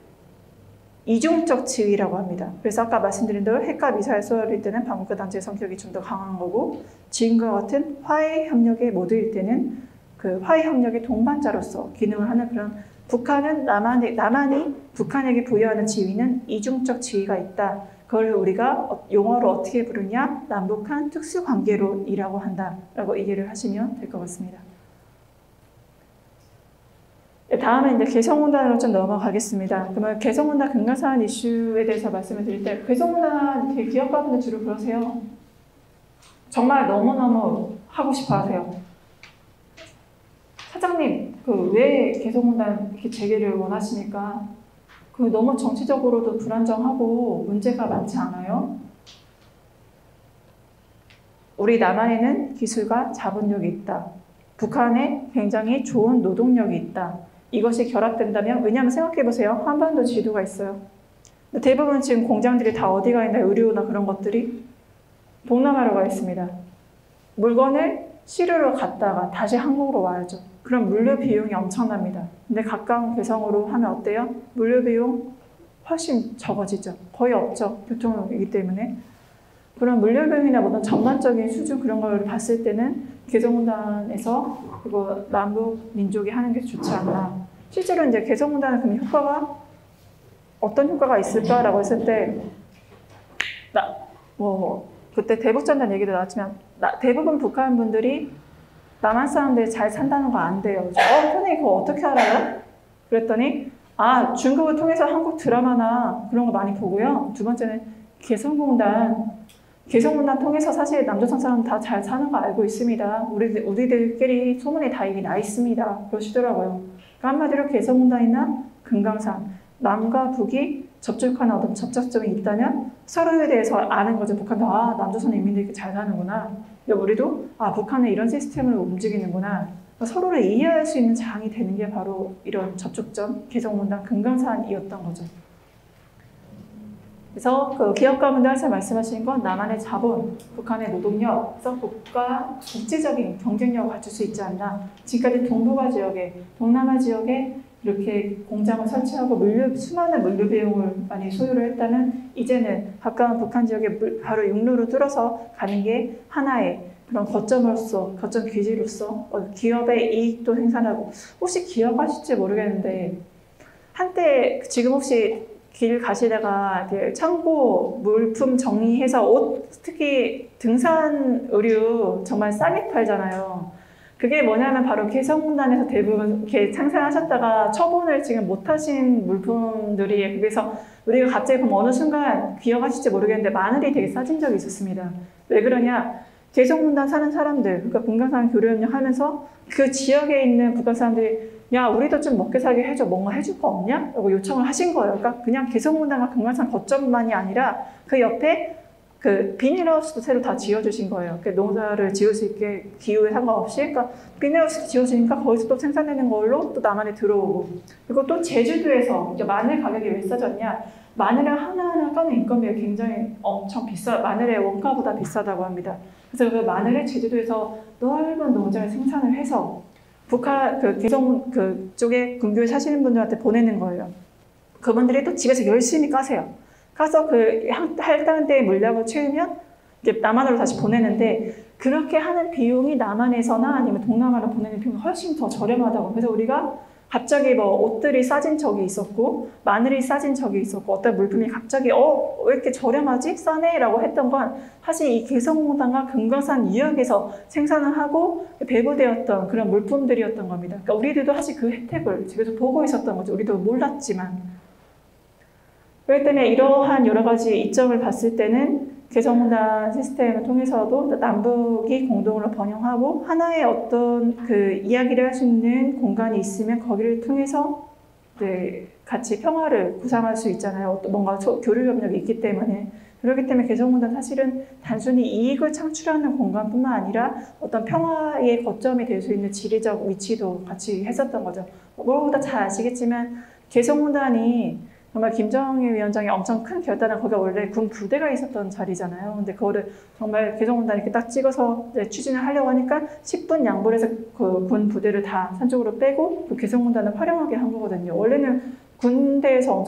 이중적 지위라고 합니다. 그래서 아까 말씀드린 대로 핵과 미사일 쏘아릴 때는 반국가 단체의 성격이 좀 더 강한 거고 지금과 같은 화해협력의 모드일 때는 그 화해협력의 동반자로서 기능을 하는 그런 북한은 남한이 북한에게 부여하는 지위는 이중적 지위가 있다. 그걸 우리가 용어로 어떻게 부르냐? 남북한 특수관계론이라고 한다라고 이해를 하시면 될 것 같습니다. 다음에 이제 개성공단으로 좀 넘어가겠습니다. 그러면 개성공단 금강산 이슈에 대해서 말씀을 드릴 때 개성공단 기업가분들 주로 그러세요. 정말 너무너무 하고 싶어 하세요. 사장님, 왜 개성공단 이렇게 재개를 원하십니까? 너무 정치적으로도 불안정하고 문제가 많지 않아요? 우리 남한에는 기술과 자본력이 있다. 북한에 굉장히 좋은 노동력이 있다. 이것이 결합된다면, 왜냐하면 생각해보세요. 한반도 지도가 있어요. 대부분 지금 공장들이 다 어디가 있나요? 의료나 그런 것들이? 동남아로 가 있습니다. 물건을 시루로 갔다가 다시 한국으로 와야죠. 그럼 물류 비용이 엄청납니다. 근데 가까운 개성으로 하면 어때요? 물류 비용 훨씬 적어지죠. 거의 없죠. 교통이기 때문에. 그런 물류 비용이나 모든 전반적인 수준 그런 걸 봤을 때는 개성공단에서 그리고 남북 민족이 하는 게 좋지 않나. 실제로 이제 개성공단은 그럼 효과가 어떤 효과가 있을까라고 했을 때, 그때 대북전단 얘기도 나왔지만, 대부분 북한 분들이 남한 사람들이 잘 산다는 거 안 돼요. 선생님 그거 어떻게 알아요? 그랬더니, 중국을 통해서 한국 드라마나 그런 거 많이 보고요. 두 번째는 개성공단 통해서 사실 남조선 사람 다 잘 사는 거 알고 있습니다. 우리들끼리 소문이 다 이미 나 있습니다. 그러시더라고요. 그러니까 한마디로 개성공단이나 금강산, 남과 북이 접촉하는 어떤 접촉점이 있다면 서로에 대해서 아는 거죠. 북한도 남조선 인민들이 이렇게 잘 사는구나. 우리도 북한은 이런 시스템으로 움직이는구나. 서로를 이해할 수 있는 장이 되는 게 바로 이런 접촉점, 개성공단, 금강산이었던 거죠. 그래서 그 기업가분들 항상 말씀하시는 건 남한의 자본, 북한의 노동력, 그래서 국제적인 경쟁력을 갖출 수 있지 않나. 지금까지 동북아 지역에, 동남아 지역에 이렇게 공장을 설치하고 수많은 물류 비용을 많이 소요를 했다면 이제는 가까운 북한 지역에 바로 육로로 뚫어서 가는 게 하나의 그런 거점 기지로서 기업의 이익도 생산하고, 혹시 기억하실지 모르겠는데 한때 지금 혹시 길 가시다가 창고 물품 정리해서 옷, 특히 등산 의류 정말 싸게 팔잖아요. 그게 뭐냐면 바로 개성공단에서 대부분 이렇게 생산하셨다가 처분을 지금 못하신 물품들이, 그래서 우리가 갑자기 보면 어느 순간 기억하실지 모르겠는데 마늘이 되게 싸진 적이 있었습니다. 왜 그러냐? 개성공단 사는 사람들, 그러니까 금강산 교류협력 하면서 그 지역에 있는 북한 사람들이 야, 우리도 좀 먹게 살게 해줘. 뭔가 해줄 거 없냐? 라고 요청을 하신 거예요. 그러니까 그냥 개성공단과 금강산 거점만이 아니라 그 옆에 그 비닐하우스도 새로 다 지어주신 거예요. 농사를 지을 수 있게 기후에 상관없이. 그러니까 비닐하우스 지어주니까 거기서 또 생산되는 걸로 또 남한에 들어오고. 그리고 또 제주도에서 마늘 가격이 왜 싸졌냐? 마늘을 하나하나 까는 인건비가 굉장히 엄청 마늘의 원가보다 비싸다고 합니다. 그래서 그 마늘을 제주도에서 넓은 농장에 생산을 해서 북한 개성 그쪽에 근교에 사시는 분들한테 보내는 거예요. 그분들이 또 집에서 열심히 까세요. 가서 할당된 물량을 채우면 이제 남한으로 다시 보내는데, 그렇게 하는 비용이 남한에서나 아니면 동남아로 보내는 비용이 훨씬 더 저렴하다고. 그래서 우리가 갑자기 옷들이 싸진 적이 있었고, 마늘이 싸진 적이 있었고, 어떤 물품이 갑자기 왜 이렇게 저렴하지? 싸네? 라고 했던 건 사실 이 개성공단과 금강산 유역에서 생산을 하고 배부되었던 그런 물품들이었던 겁니다. 그러니까 우리들도 사실 그 혜택을 집에서 보고 있었던 거죠. 우리도 몰랐지만. 그렇기 때문에 이러한 여러 가지 이점을 봤을 때는 개성공단 시스템을 통해서도 남북이 공동으로 번영하고 하나의 어떤 이야기를 할 수 있는 공간이 있으면 거기를 통해서 같이 평화를 구상할 수 있잖아요. 뭔가 교류 협력이 있기 때문에. 그렇기 때문에 개성공단 사실은 단순히 이익을 창출하는 공간뿐만 아니라 어떤 평화의 거점이 될 수 있는 지리적 위치도 같이 했었던 거죠. 무엇보다 잘 아시겠지만 개성공단이 정말 김정일 위원장이 엄청 큰 결단을, 거기가 원래 군 부대가 있었던 자리잖아요. 근데 그거를 정말 개성공단 이렇게 딱 찍어서 추진을 하려고 하니까 10분 양보를 해서 그 군 부대를 다 산쪽으로 빼고 그 개성공단을 활용하게 한 거거든요. 원래는 군대에서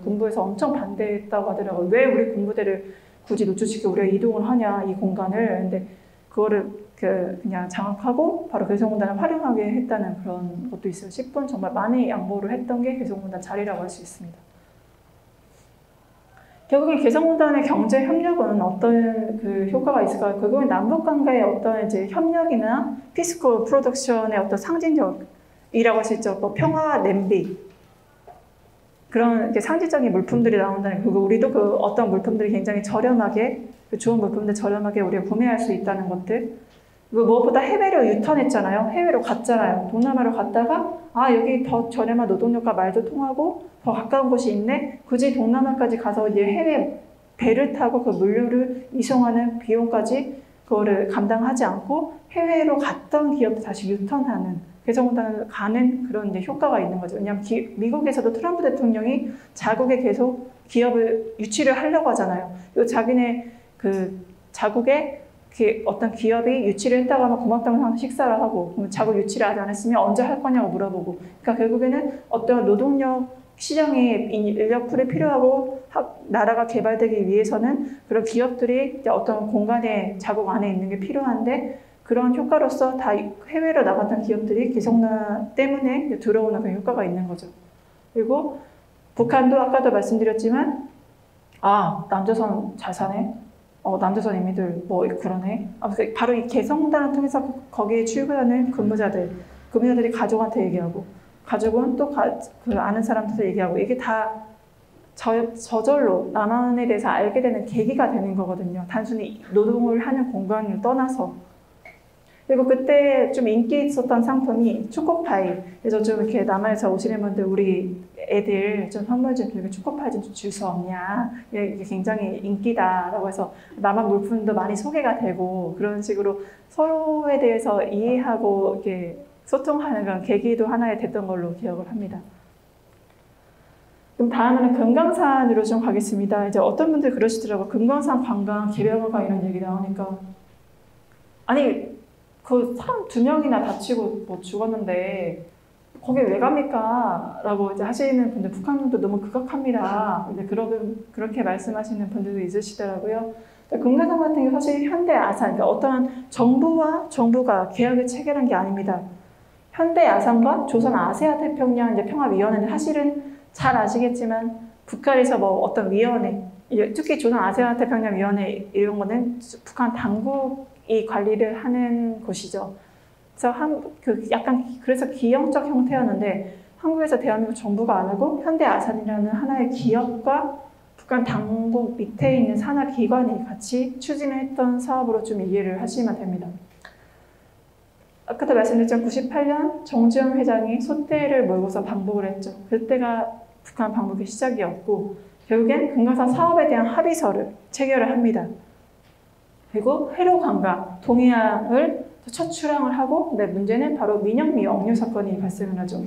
군부에서 엄청 반대했다고 하더라고요. 왜 우리 군부대를 굳이 노출시켜 우리가 이동을 하냐, 이 공간을. 근데 그거를 그냥 장악하고 바로 개성공단을 활용하게 했다는 그런 것도 있어요. 10분 정말 많이 양보를 했던 게 개성공단 자리라고 할 수 있습니다. 결국에 개성공단의 경제 협력은 어떤 효과가 있을까요? 결국엔 남북 관계의 어떤 이제 협력이나 피스콜 프로덕션의 어떤 상징적이라고 할 수 있죠. 평화 냄비, 그런 이제 상징적인 물품들이 나온다는, 그리고 우리도 어떤 물품들이 굉장히 저렴하게, 좋은 물품들 저렴하게 우리가 구매할 수 있다는 것들. 그리고 무엇보다 해외로 유턴했잖아요. 해외로 갔잖아요. 동남아로 갔다가 여기 더 저렴한 노동력과 말도 통하고 더 가까운 곳이 있네. 굳이 동남아까지 가서 이제 해외 배를 타고 그 물류를 이송하는 비용까지 그거를 감당하지 않고 해외로 갔던 기업도 다시 유턴하는, 개성공단을 가는 그런 이제 효과가 있는 거죠. 왜냐하면 미국에서도 트럼프 대통령이 자국에 계속 기업을 유치를 하려고 하잖아요. 자기네 자국에 어떤 기업이 유치를 했다고 하면 고맙다고 하면 식사를 하고, 자국 유치를 하지 않았으면 언제 할 거냐고 물어보고. 그러니까 결국에는 어떤 노동력 시장에 인력풀이 필요하고 나라가 개발되기 위해서는 그런 기업들이 어떤 공간에 자국 안에 있는 게 필요한데, 그런 효과로서 다 해외로 나갔던 기업들이 개성공단 때문에 들어오는 그런 효과가 있는 거죠. 그리고 북한도 아까도 말씀드렸지만 남조선 잘 사네. 남조선 인민들 뭐 그러네. 바로 이 개성단을 통해서 거기에 출근하는 근무자들이 가족한테 얘기하고 가족은 또 그 아는 사람한테 얘기하고 이게 다 저절로 남한에 대해서 알게 되는 계기가 되는 거거든요. 단순히 노동을 하는 공간을 떠나서. 그리고 그때 좀 인기 있었던 상품이 초코파이. 그래서 좀 이렇게 남한에서 오시는 분들 우리 애들 좀 선물 좀 이렇게 초코파이 좀 줄 수 없냐. 이게 굉장히 인기다라고 해서 남한 물품도 많이 소개가 되고 그런 식으로 서로에 대해서 이해하고 이렇게 소통하는 그런 계기도 하나에 됐던 걸로 기억을 합니다. 그럼 다음에는 금강산으로 좀 가겠습니다. 이제 어떤 분들 그러시더라고요. 금강산 관광 개발가 이런 얘기 나오니까 아니 그 사람 2명이나 다치고 뭐 죽었는데 거기 왜 갑니까? 라고 이제 하시는 분들 북한도 너무 극악합니다. 이제 그렇게 말씀하시는 분들도 있으시더라고요. 금강산 같은 게 사실 현대 아산, 그러니까 어떠한 정부가 계약을 체결한 게 아닙니다. 현대 아산과 조선 아시아 태평양 이제 평화위원회는 사실은 잘 아시겠지만 북한에서 뭐 어떤 위원회, 특히 조선 아시아 태평양 위원회 이런 거는 북한 당국이 관리를 하는 곳이죠. 그래서 그래서 기형적 형태였는데 한국에서 대한민국 정부가 안 하고 현대 아산이라는 하나의 기업과 북한 당국 밑에 있는 산하 기관이 같이 추진을 했던 사업으로 좀 이해를 하시면 됩니다. 아까도 말씀드렸지만 98년 정주영 회장이 소떼를 몰고서 방북을 했죠. 그때가 북한 방북의 시작이었고 결국엔 금강산 사업에 대한 합의서를 체결을 합니다. 그리고 회로 관광, 동해안을 첫 출항을 하고 문제는 바로 민영미 억류 사건이 발생을 하죠.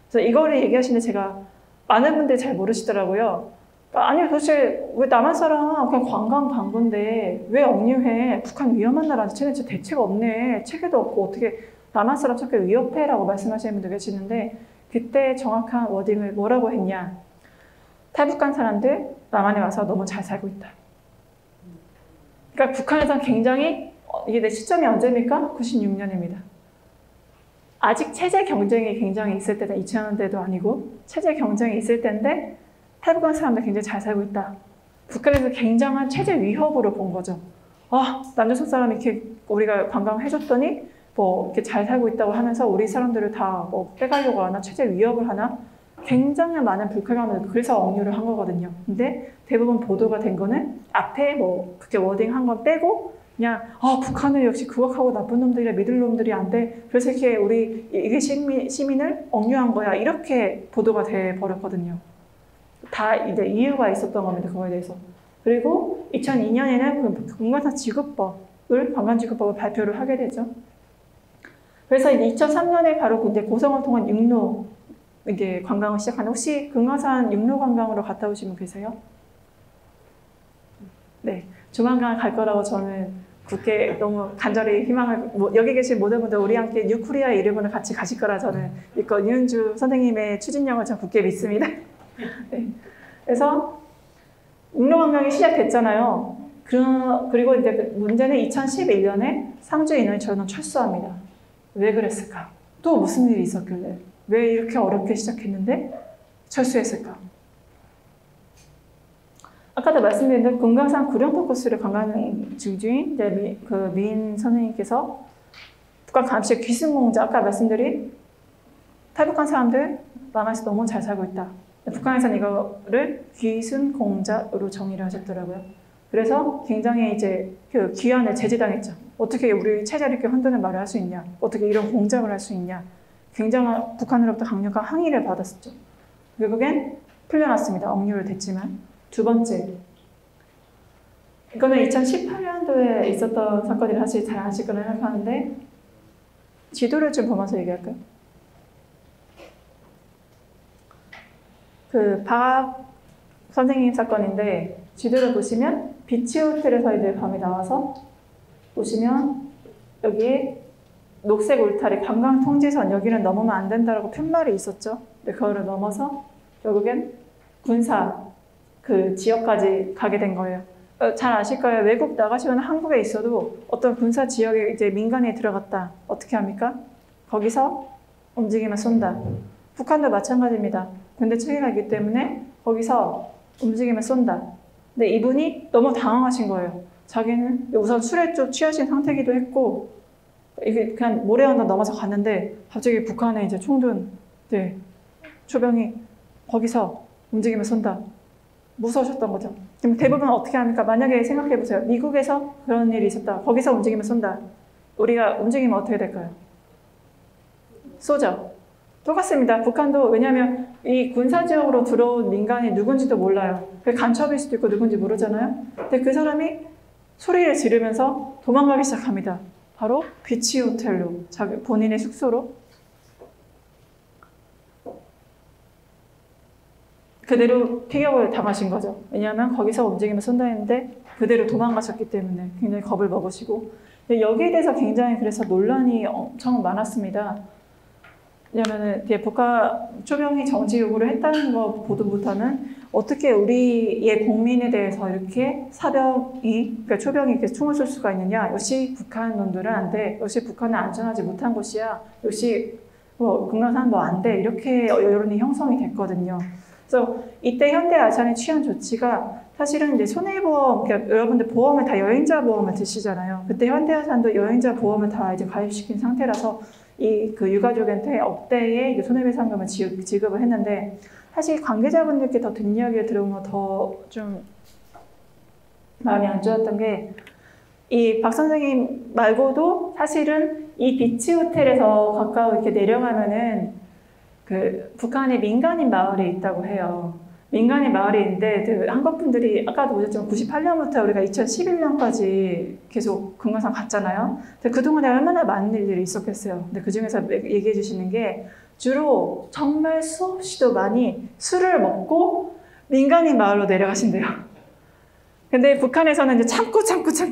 그래서 이거를 얘기하시는데 제가 많은 분들이 잘 모르시더라고요. 아니 도대체 왜 남한 사람 그냥 관광 간 건데 왜 억류해? 북한 위험한 나라인데 쟤네 진짜 대책 없네. 체계도 없고 어떻게 남한 사람 저렇게 위협해? 라고 말씀하시는 분들 계시는데 그때 정확한 워딩을 뭐라고 했냐. 탈북한 사람들 남한에 와서 너무 잘 살고 있다. 그러니까 북한에서는 굉장히 이게 내 시점이 언제입니까? 96년입니다. 아직 체제 경쟁이 굉장히 있을 때다. 2000년대도 아니고 체제 경쟁이 있을 때인데 탈북한 사람들 굉장히 잘 살고 있다. 북한에서 굉장한 체제 위협으로 본 거죠. 남조선 사람이 이렇게 우리가 관광해줬더니 뭐 이렇게 잘 살고 있다고 하면서 우리 사람들을 다 뭐 빼가려고 하나 체제 위협을 하나 굉장히 많은 불쾌감을 그래서 억류를 한 거거든요. 근데 대부분 보도가 된 거는 앞에 뭐 그렇게 워딩한 건 빼고 그냥 북한은 역시 극악하고 나쁜 놈들이라 믿을 놈들이 안 돼. 그래서 이렇게 이게 시민을 억류한 거야. 이렇게 보도가 돼 버렸거든요. 다 이제 이유가 있었던 겁니다. 그거에 대해서. 그리고 2002년에는 금강산 지구법을 관광지구법을 발표를 하게 되죠. 그래서 이제 2003년에 바로 이제 고성을 통한 육로 이제 관광을 시작하는 혹시 금강산 육로 관광으로 갔다 오신 분 계세요? 네, 조만간 갈 거라고 저는 굳게 너무 간절히 희망을 여기 계신 모든 분들 우리 함께 뉴코리아 이름으로 같이 가실 거라 저는 믿고 이은주 선생님의 추진력을 저 굳게 믿습니다. 네. 그래서 육로 관광이 시작됐잖아요. 그리고 이제 문제는 2011년에 상주 인원이 저는 철수합니다. 왜 그랬을까? 또 무슨 일이 있었길래? 왜 이렇게 어렵게 시작했는데 철수했을까? 아까도 말씀드린 대로 금강산 구룡포 코스를 관광 중인 이제 미인 선생님께서 북한 감시의 귀순공자 아까 말씀드린 탈북한 사람들 남한에서 너무 잘 살고 있다. 북한에서는 이거를 귀순공자로 정의를 하셨더라고요. 그래서 굉장히 이제 그 귀환을 제지당했죠. 어떻게 우리 체제를 이렇게 흔드는 말을 할 수 있냐? 어떻게 이런 공작을 할 수 있냐? 굉장한 북한으로부터 강력한 항의를 받았었죠. 결국엔 풀려났습니다. 억류를 됐지만. 두 번째, 이거는 2018년도에 있었던 사건이라 사실 잘 아실 거라 생각하는데 지도를 좀 보면서 얘기할까요? 박 선생님 사건인데 지도를 보시면 비치 호텔에서 이제 밤에 나와서 보시면 여기에 녹색 울타리 관광 통제선 여기는 넘으면 안 된다라고 푯말이 있었죠. 근데 그거를 넘어서 결국엔 군사 그 지역까지 가게 된 거예요. 잘 아실 거예요. 외국 나가시거나 한국에 있어도 어떤 군사 지역에 이제 민간이 들어갔다. 어떻게 합니까? 거기서 움직이면 쏜다. 북한도 마찬가지입니다. 군대 체계가 있기 때문에 거기서 움직이면 쏜다. 근데 이분이 너무 당황하신 거예요. 자기는 우선 술에 좀 취하신 상태이기도 했고 이게 그냥 모래 언덕 넘어서 갔는데 갑자기 북한에 이제 총든 네, 초병이 거기서 움직이면 쏜다. 무서우셨던 거죠. 그럼 대부분 어떻게 합니까? 만약에 생각해보세요. 미국에서 그런 일이 있었다. 거기서 움직이면 쏜다. 우리가 움직이면 어떻게 될까요? 쏘죠. 똑같습니다. 북한도 왜냐하면 이 군사지역으로 들어온 민간이 누군지도 몰라요. 간첩일 수도 있고 누군지 모르잖아요. 근데 그 사람이 소리를 지르면서 도망가기 시작합니다. 바로 비치 호텔로, 자기 본인의 숙소로. 그대로 피격을 당하신 거죠. 왜냐하면 거기서 움직이면 쏜다 했는데 그대로 도망가셨기 때문에 굉장히 겁을 먹으시고 여기에 대해서 굉장히 그래서 논란이 엄청 많았습니다. 왜냐하면 북한 초병이 정치 요구를 했다는 거 보도부터는 어떻게 우리의 국민에 대해서 이렇게 그러니까 초병이 이렇게 총을 쏠 수가 있느냐. 역시 북한 놈들은 안 돼. 역시 북한은 안전하지 못한 곳이야. 역시 금강산 안 돼. 이렇게 여론이 형성이 됐거든요. 그래서 이때 현대 아산이 취한 조치가 사실은 이제 손해보험, 그러니까 여러분들 보험을 다 여행자 보험을 드시잖아요. 그때 현대 아산도 여행자 보험을 다 이제 가입시킨 상태라서 그 유가족한테 억대의 손해배상금을 지급을 했는데 사실 관계자분들께 더 뒷이야기를 들은 거 더 좀 마음이 안 좋았던 게 이 박 선생님 말고도 사실은 이 비치 호텔에서 가까워 이렇게 내려가면은 그 북한의 민간인 마을이 있다고 해요. 민간인 마을이 있는데 한국 분들이 아까도 보셨지만 98년부터 우리가 2011년까지 계속 금강산 갔잖아요. 근데 그동안에 얼마나 많은 일들이 있었겠어요. 근데 그 중에서 얘기해 주시는 게 주로 정말 수없이도 많이 술을 먹고 민간인 마을로 내려가신대요. 근데 북한에서는 이제 참고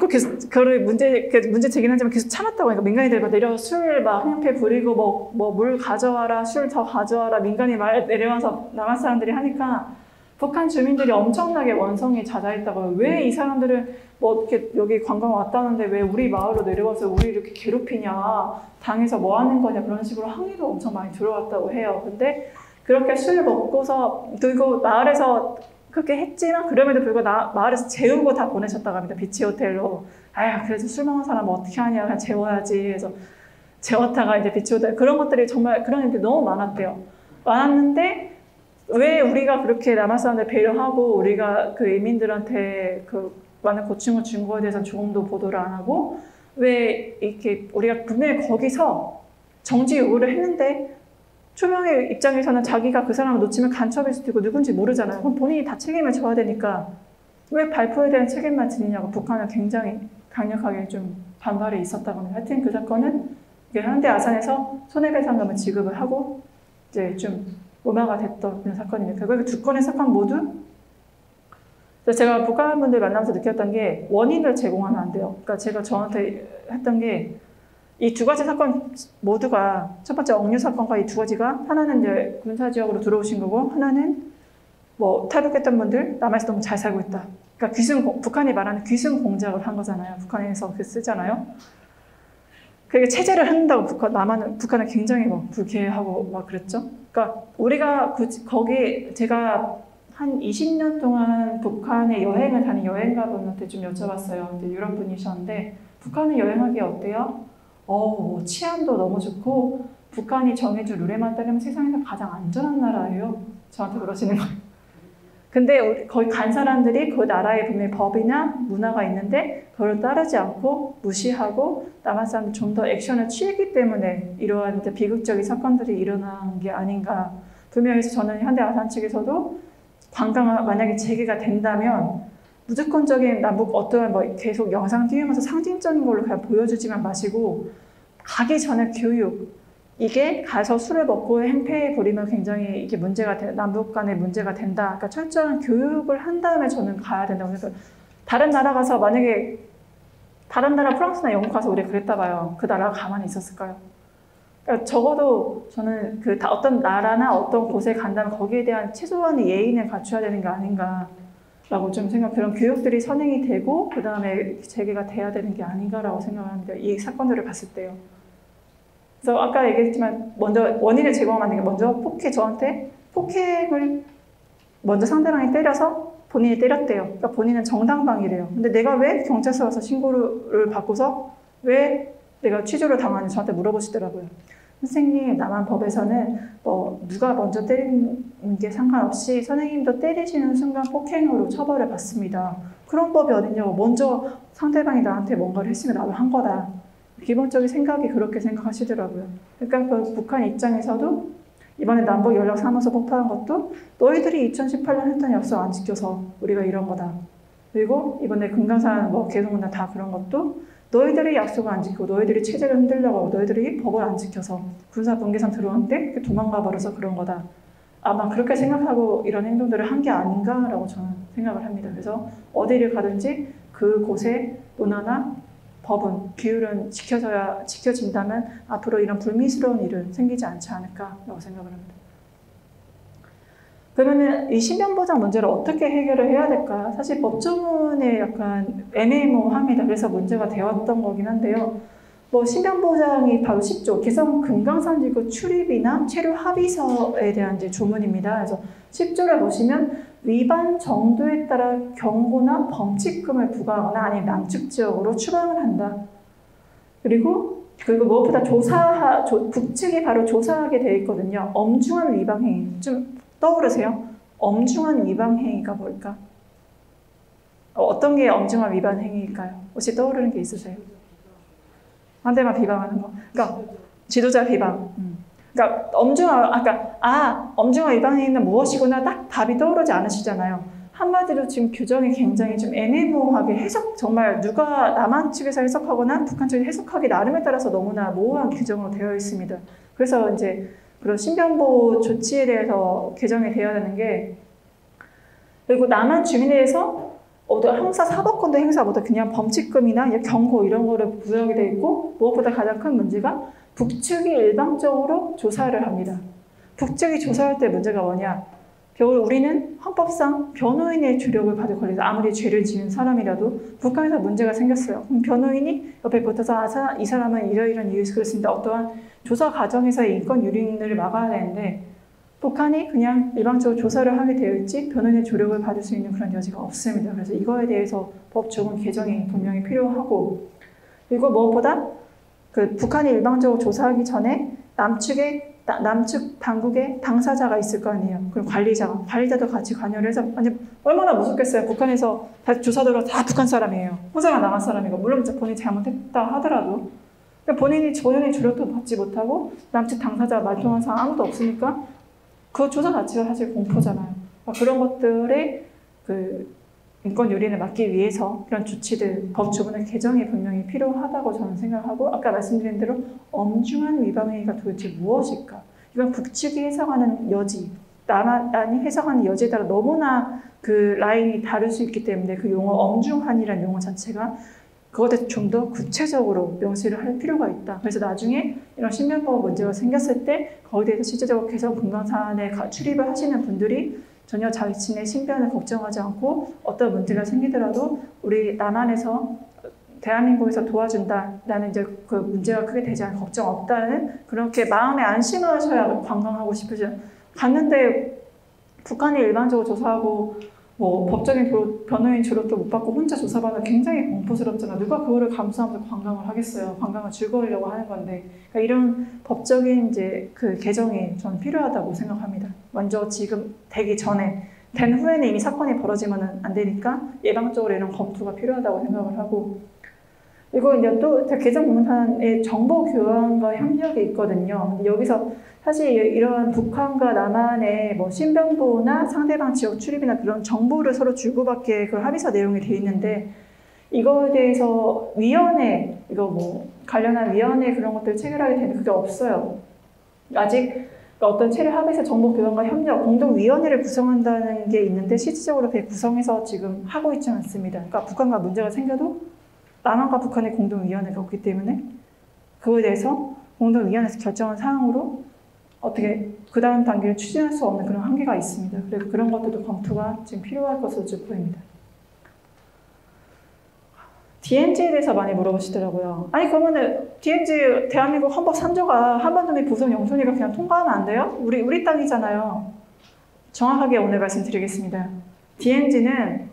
계속 그걸 문제 제기는 하지만 계속 참았다고 하니까 민간인들 막 내려서 술 막 황폐 부리고 뭐 물 가져와라, 술 더 가져와라, 민간인 마을 내려와서 남한 사람들이 하니까 북한 주민들이 엄청나게 원성이 잦아있다고요. 왜 이 사람들은 뭐 이렇게 여기 관광 왔다는데 왜 우리 마을로 내려와서 우리 이렇게 괴롭히냐, 당에서 뭐 하는 거냐 그런 식으로 항의도 엄청 많이 들어왔다고 해요. 근데 그렇게 술 먹고서 그리고 마을에서 그렇게 했지만 그럼에도 불구하고 마을에서 재우고 다 보내셨다고 합니다. 비치 호텔로. 아휴, 그래서 술 먹는 사람 어떻게 하냐, 그냥 재워야지. 그래서 재웠다가 이제 비치 호텔 그런 것들이 정말 그런 일들이 너무 많았대요. 많았는데 왜 우리가 그렇게 남한 사람들 배려하고 우리가 그 이민들한테 그 많은 고충을 준 거에 대해서 조금도 보도를 안 하고 왜 이렇게 우리가 분명히 거기서 정지 요구를 했는데 초명의 입장에서는 자기가 그 사람을 놓치면 간첩일 수도 있고 누군지 모르잖아요. 그럼 본인이 다 책임을 져야 되니까 왜 발포에 대한 책임만 지느냐고 북한은 굉장히 강력하게 좀 반발이 있었다고 합니다. 하여튼 그 사건은 현대 아산에서 손해배상금을 지급을 하고 이제 좀 무마가 됐던 그런 사건입니다. 결국에 두 건의 사건 모두 제가 북한 분들 만나면서 느꼈던 게 원인을 제공하면 안 돼요. 그러니까 제가 저한테 했던 게 이 두 가지 사건 모두가 첫 번째 억류 사건과 이 두 가지가 하나는 이제 군사 지역으로 들어오신 거고 하나는 뭐 탈북했던 분들 남한에서 너무 잘 살고 있다. 그러니까 북한이 말하는 귀순 공작을 한 거잖아요. 북한에서 그 쓰잖아요. 그게 체제를 흔든다고 북한은 굉장히 막 불쾌하고 막 그랬죠. 그러니까 우리가 거기 제가 한 20년 동안 북한에 여행을 다닌 여행가분한테 좀 여쭤봤어요. 유럽 분이셨는데 북한은 여행하기 어때요? 뭐 치안도 너무 좋고 북한이 정해준 룰에만 따르면 세상에서 가장 안전한 나라예요. 저한테 그러시는 거예요. 근데 거기 간 사람들이 그 나라에 분명히 법이나 문화가 있는데 그걸 따르지 않고 무시하고 남한 사람들이 좀 더 액션을 취했기 때문에 이러한 비극적인 사건들이 일어난 게 아닌가. 분명히 저는 현대 아산 측에서도 관광 만약에 재개가 된다면 무조건적인 남북 어떠한 뭐 계속 영상 띄우면서 상징적인 걸로 그냥 보여주지만 마시고 가기 전에 교육 이게 가서 술을 먹고 행패에 부리면 굉장히 이게 남북 간의 문제가 된다. 그러니까 철저한 교육을 한 다음에 저는 가야 된다고 생각해요. 다른 나라 가서 만약에 다른 나라 프랑스나 영국 가서 우리 그랬다 봐요. 그 나라가 가만히 있었을까요? 그러니까 적어도 저는 어떤 나라나 어떤 곳에 간다면 거기에 대한 최소한의 예의는 갖춰야 되는 게 아닌가라고 좀 그런 교육들이 선행이 되고 그 다음에 재개가 돼야 되는 게 아닌가라고 생각합니다. 이 사건들을 봤을 때요. 그래서 아까 얘기했지만 먼저 원인을 제공하는 게 먼저 저한테 폭행을 먼저 상대방이 때려서 본인이 때렸대요. 그러니까 본인은 정당방위래요. 근데 내가 왜 경찰서 가서 신고를 받고서 왜 내가 취조를 당하는지 저한테 물어보시더라고요. 선생님, 남한 법에서는 뭐 누가 먼저 때리는 게 상관없이 선생님도 때리시는 순간 폭행으로 처벌을 받습니다. 그런 법이 어딨냐고. 먼저 상대방이 나한테 뭔가를 했으면 나도 한 거다. 기본적인 생각이 그렇게 생각하시더라고요. 그러니까 그 북한 입장에서도 이번에 남북 연락사무소 폭파한 것도 너희들이 2018년 했던 약속 안 지켜서 우리가 이런 거다. 그리고 이번에 금강산 뭐 계속문화 다 그런 것도 너희들이 약속을 안 지키고 너희들이 체제를 흔들려고 하고 너희들이 법을 안 지켜서 군사 분계선 들어오는데 도망가 버려서 그런 거다. 아마 그렇게 생각하고 이런 행동들을 한 게 아닌가라고 저는 생각을 합니다. 그래서 어디를 가든지 그곳의 논화나 법은, 규율은 지켜진다면 앞으로 이런 불미스러운 일은 생기지 않지 않을까라고 생각을 합니다. 그러면은 이 신변보장 문제를 어떻게 해결을 해야 될까? 사실 법조문에 약간 애매모호합니다. 그래서 문제가 되었던 거긴 한데요. 뭐 신변보장이 바로 10조 개성 금강산지구 출입이나 체류 합의서에 대한 이제 조문입니다. 그래서 10조를 보시면 위반 정도에 따라 경고나 범칙금을 부과하거나 아니면 남측 지역으로 추방을 한다. 그리고 무엇보다 북측이 바로 조사하게 되어 있거든요. 엄중한 위반 행위. 좀 떠오르세요? 엄중한 위반 행위가 뭘까? 어떤 게 엄중한 위반 행위일까요? 혹시 떠오르는 게 있으세요? 상대방 비방하는 거. 그러니까 지도자 비방. 그러니까 엄중한 위반 행위는 무엇이구나 딱 답이 떠오르지 않으시잖아요. 한마디로 지금 규정이 굉장히 좀 애매모호하게 정말 누가 남한 측에서 해석하거나 북한 측이 해석하기 나름에 따라서 너무나 모호한 규정으로 되어 있습니다. 그래서 이제 그런 신변보호 조치에 대해서 개정이 되어야 되는 게, 그리고 남한 주민에 대해서 형사 사법권도 행사보다 그냥 범칙금이나 경고 이런 거를 부여하게 돼 있고, 무엇보다 가장 큰 문제가 북측이 일방적으로 조사를 합니다. 북측이 조사할 때 문제가 뭐냐? 우리는 헌법상 변호인의 주력을 받을 권리죠. 아무리 죄를 지은 사람이라도 북한에서 문제가 생겼어요. 그럼 변호인이 옆에 붙어서 이 사람은 이러이러한 이유에서 그렇습니다. 어떠한 조사 과정에서의 인권 유린을 막아야 되는데 북한이 그냥 일방적으로 조사를 하게 되어 있지 변호인의 조력을 받을 수 있는 그런 여지가 없습니다. 그래서 이거에 대해서 법 조문 개정이 분명히 필요하고, 그리고 무엇보다 북한이 일방적으로 조사하기 전에 남측 당국에 당사자가 있을 거 아니에요. 그럼 관리자도 같이 관여를 해서, 아니 얼마나 무섭겠어요. 북한에서 다 조사들어 다 북한 사람이에요. 혼자가 남한 사람이고, 물론 본인이 잘못했다 하더라도 본인이 조력도 받지 못하고 남측 당사자 말통한 사람 아무도 없으니까 그 조사 자체가 사실 공포잖아요. 그런 것들의 인권 유린을 막기 위해서 그런 조치들, 법 조문의 개정이 분명히 필요하다고 저는 생각하고, 아까 말씀드린 대로 엄중한 위반 행위가 도대체 무엇일까? 이건 북측이 해석하는 여지, 남한이 해석하는 여지에 따라 너무나 라인이 다를 수 있기 때문에 그 용어 엄중한이라는 용어 자체가 그것에 좀 더 구체적으로 명시를 할 필요가 있다. 그래서 나중에 이런 신변보호 문제가 생겼을 때 거기에 대해서 실제적으로 개성 금강산에 출입을 하시는 분들이 전혀 자신의 신변을 걱정하지 않고 어떤 문제가 생기더라도 우리 남한에서 대한민국에서 도와준다. 나는 이제 그 문제가 크게 되지 않을 걱정 없다는 그렇게 마음에 안심을 하셔야 관광하고 싶으시죠. 갔는데 북한이 일반적으로 조사하고 뭐 법적인 변호인 조력도 못 받고 혼자 조사받으면 굉장히 공포스럽잖아. 누가 그거를 감수하면서 관광을 하겠어요. 관광을 즐거우려고 하는 건데. 그러니까 이런 법적인 이제 개정이 저는 필요하다고 생각합니다. 먼저 지금 되기 전에, 된 후에는 이미 사건이 벌어지면 안 되니까 예방적으로 이런 검토가 필요하다고 생각을 하고, 그리고 이제 또 개정 공문안에 정보 교환과 협력이 있거든요. 근데 여기서 사실 이런 북한과 남한의 뭐 신변보호나 상대방 지역 출입이나 그런 정보를 서로 주고받게 그 합의서 내용이 돼 있는데, 이거에 대해서 관련한 위원회 그런 것들 체결하게 되는 그게 없어요. 아직 어떤 체류 합의서 정보 교환과 협력 공동위원회를 구성한다는 게 있는데 실질적으로 그게 구성해서 지금 하고 있지 않습니다. 그러니까 북한과 문제가 생겨도 남한과 북한의 공동위원회가 없기 때문에 그거에 대해서 공동위원회에서 결정한 사항으로 어떻게 그 다음 단계를 추진할 수 없는 그런 한계가 있습니다. 그래서 그런 것들도 검토가 지금 필요할 것으로 좀 보입니다. DNG에 대해서 많이 물어보시더라고요. 아니 그러면은 DNG 대한민국 헌법 3조가 한반도민 부속 영토니까 그냥 통과하면 안 돼요? 우리 땅이잖아요. 정확하게 오늘 말씀드리겠습니다. DMZ는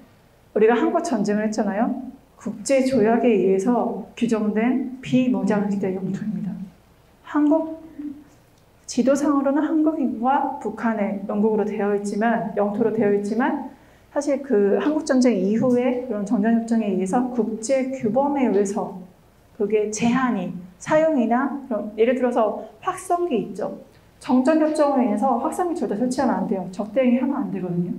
우리가 한국 전쟁을 했잖아요. 국제 조약에 의해서 규정된 비무장지대 영토입니다. 한국 지도상으로는 한국과 북한의 영국으로 되어 있지만 영토로 되어 있지만 사실 그 한국 전쟁 이후에 그런 정전협정에 의해서 국제 규범에 의해서 그게 제한이 사용이나 그런 예를 들어서 확성기 있죠. 정전협정으로 인해서 확성기 절대 설치하면 안 돼요. 적대행위 하면 안 되거든요.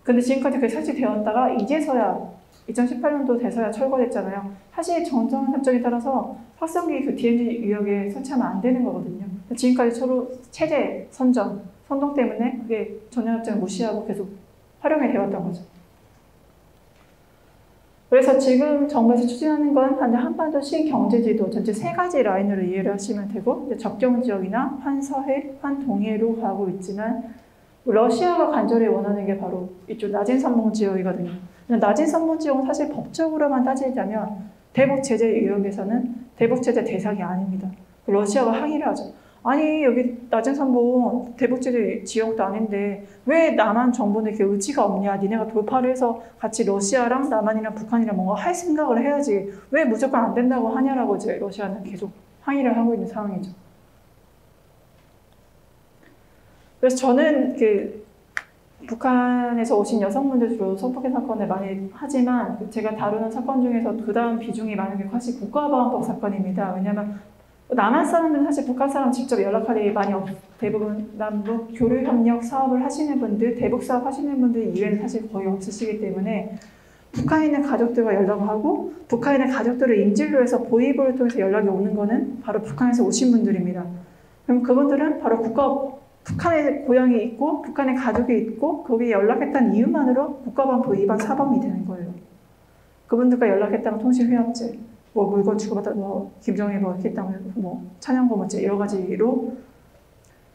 근데 지금까지 그게 설치되었다가 이제서야 2018년도 돼서야 철거됐잖아요. 사실 정전협정에 따라서 확성기 그 DMZ 유역에 설치하면 안 되는 거거든요. 지금까지 서로 체제 선동 때문에 그게 전전협정을 무시하고 계속 활용이 되었던 거죠. 그래서 지금 정부에서 추진하는 건 한반도 신경제지도 전체 3가지 라인으로 이해를 하시면 되고 접경지역이나 환서해, 환동해로 가고 있지만 러시아가 간절히 원하는 게 바로 이쪽 낮은 선봉 지역이거든요. 낮은 선봉 지역은 사실 법적으로만 따지자면 대북 제재 유역에서는 대북 제재 대상이 아닙니다. 러시아가 항의를 하죠. 아니 여기 낮은 선봉 대북 제재 지역도 아닌데 왜 남한 정부는 이렇게 의지가 없냐? 니네가 돌파를 해서 같이 러시아랑 남한이랑 북한이랑 뭔가 할 생각을 해야지 왜 무조건 안 된다고 하냐라고 이제 러시아는 계속 항의를 하고 있는 상황이죠. 그래서 저는 그 북한에서 오신 여성분들 주로 성폭행 사건을 많이 하지만 제가 다루는 사건 중에서 그 다음 비중이 많은 게 사실 국가보안법 사건입니다. 왜냐하면 남한 사람들은 사실 북한 사람 직접 연락할 일이 많이 없어요. 대부분 남북 교류협력 사업을 하시는 분들, 대북 사업 하시는 분들 이외에는 사실 거의 없으시기 때문에 북한에 있는 가족들과 연락을 하고 북한에 있는 가족들을 인질로 해서 보이부를 통해서 연락이 오는 거는 바로 북한에서 오신 분들입니다. 그럼 그분들은 바로 북한에 고향이 있고 북한에 가족이 있고 거기에 연락했다는 이유만으로 국가보안법 위반 사범이 되는 거예요. 그분들과 연락했다는 통신회합죄, 뭐 물건 주고받아 뭐 김정일 뭐 했다면 뭐 찬양고문죄 여러 가지로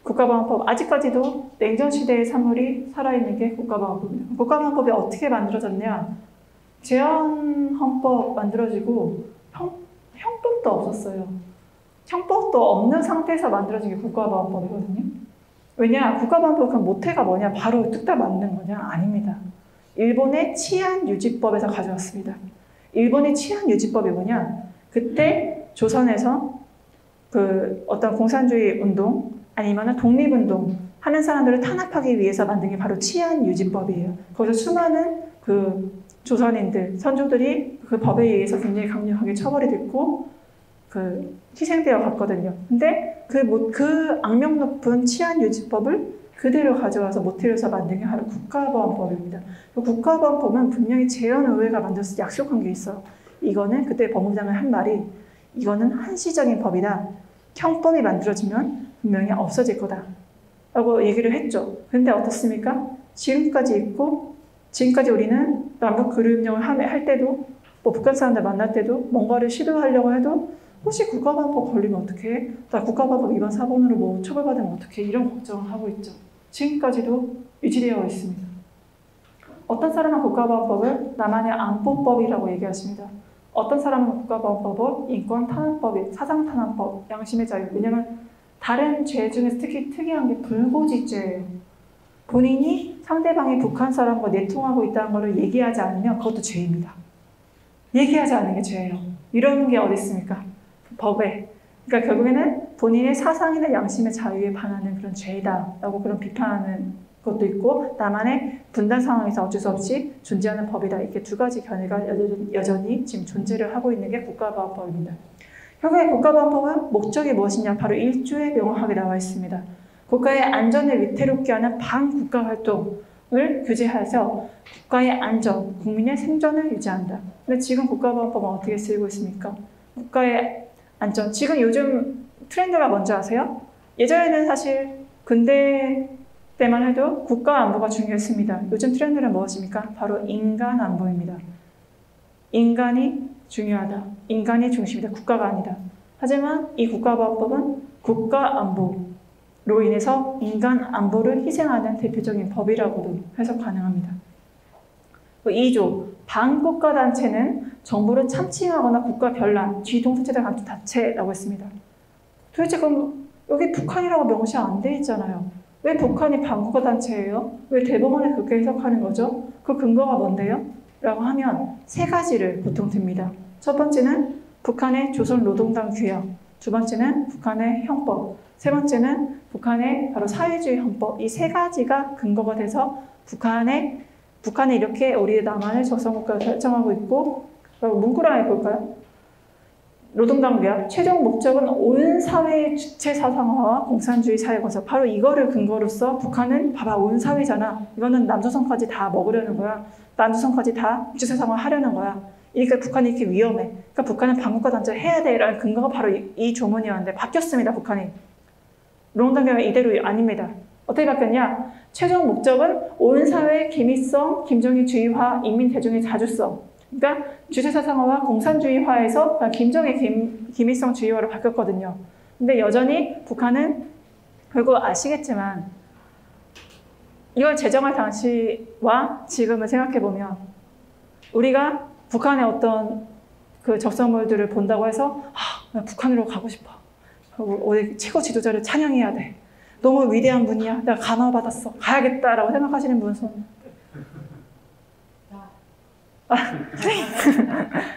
국가보안법 아직까지도 냉전 시대의 사물이 살아있는 게 국가보안법입니다. 국가보안법이 어떻게 만들어졌냐? 제한헌법 만들어지고 형법도 없었어요. 형법도 없는 상태에서 만들어진 게 국가보안법이거든요. 왜냐? 국가보안법 그 모태가 뭐냐? 바로 뚝딱 맞는 거냐? 아닙니다. 일본의 치안유지법에서 가져왔습니다. 일본의 치안유지법이 뭐냐? 그때 조선에서 그 어떤 공산주의 운동 아니면 독립운동 하는 사람들을 탄압하기 위해서 만든 게 바로 치안유지법이에요. 거기서 수많은 그 조선인들, 선조들이 그 법에 의해서 굉장히 강력하게 처벌이 됐고 그 희생되어 갔거든요. 근데 그 악명 높은 치안유지법을 그대로 가져와서 모티브에서 만든 게 바로 국가보안법입니다. 그 국가보안법은 분명히 재헌의회가 만들어서 약속한 게 있어요. 이거는 그때 법무장관 한 말이 이거는 한시적인 법이다. 형법이 만들어지면 분명히 없어질 거다. 라고 얘기를 했죠. 근데 어떻습니까? 지금까지 있고 지금까지 우리는 남북 교류협력을 할 때도 뭐 북한 사람들 만날 때도 뭔가를 시도하려고 해도 혹시 국가보안법 걸리면 어떡해? 나 국가보안법 위반 사범으로 뭐 처벌받으면 어떡해? 이런 걱정을 하고 있죠. 지금까지도 유지되어 있습니다. 어떤 사람은 국가보안법을 남한의 안보법이라고 얘기하십니다. 어떤 사람은 국가보안법을 인권탄압법, 사상탄압법, 양심의 자유. 왜냐하면 다른 죄 중에서 특히 특이한 게 불고지죄예요. 본인이 상대방이 북한 사람과 내통하고 있다는 것을 얘기하지 않으면 그것도 죄입니다. 얘기하지 않는 게 죄예요. 이런 게 어디 있습니까? 법에. 그러니까 결국에는 본인의 사상이나 양심의 자유에 반하는 그런 죄이다라고 그런 비판하는 것도 있고 남한의 분단 상황에서 어쩔 수 없이 존재하는 법이다. 이렇게 두 가지 견해가 여전히 지금 존재를 하고 있는 게 국가보안법입니다. 결국에 국가보안법은 목적이 무엇이냐? 바로 1조에 명확하게 나와 있습니다. 국가의 안전을 위태롭게 하는 반국가 활동을 규제해서 국가의 안전, 국민의 생존을 유지한다. 근데 지금 국가보안법은 어떻게 쓰이고 있습니까? 국가의 안전. 지금 요즘 트렌드가 뭔지 아세요? 예전에는 사실 근대 때만 해도 국가 안보가 중요했습니다. 요즘 트렌드는 무엇입니까? 바로 인간 안보입니다. 인간이 중요하다. 인간이 중심이다. 국가가 아니다. 하지만 이 국가보안법은 국가 안보로 인해서 인간 안보를 희생하는 대표적인 법이라고도 해석 가능합니다. 2조. 반국가 단체는 정부를 참칭하거나 국가 변란, 뒤통수체제 단체라고 했습니다. 도대체 그럼 여기 북한이라고 명시 안 돼 있잖아요. 왜 북한이 반국가 단체예요? 왜 대법원이 그렇게 해석하는 거죠? 그 근거가 뭔데요? 라고 하면 세 가지를 보통 듭니다. 첫 번째는 북한의 조선노동당 규약, 두 번째는 북한의 형법, 세 번째는 북한의 바로 사회주의 헌법. 이 세 가지가 근거가 돼서 북한이 이렇게 우리 남한을 적성국가로 설정하고 있고, 문구를 한번 볼까요? 노동당 규약, 최종 목적은 온 사회의 주체 사상화와 공산주의 사회 건설. 바로 이거를 근거로서 북한은 봐봐 온 사회잖아. 이거는 남조선까지 다 먹으려는 거야. 남조선까지 다 주체 사상화 하려는 거야. 그러니까 북한이 이렇게 위험해. 그러니까 북한은 반국가 단체 해야 돼라는 근거가 바로 이 조문이었는데 바뀌었습니다. 북한이. 노동당 규약은 이대로 아닙니다. 어떻게 바뀌었냐? 최종 목적은 온 사회의 기밀성, 김정일주의화, 인민 대중의 자주성. 그러니까 주체사상화와 공산주의화에서 김정의 기밀성주의화로 바뀌었거든요. 근데 여전히 북한은 결국 아시겠지만 이걸 제정할 당시와 지금을 생각해보면 우리가 북한의 어떤 그 적성물들을 본다고 해서 나 북한으로 가고 싶어. 우리 최고 지도자를 찬양해야 돼. 너무 위대한 분이야. 내가 감화받았어. 가야겠다라고 생각하시는 분 손.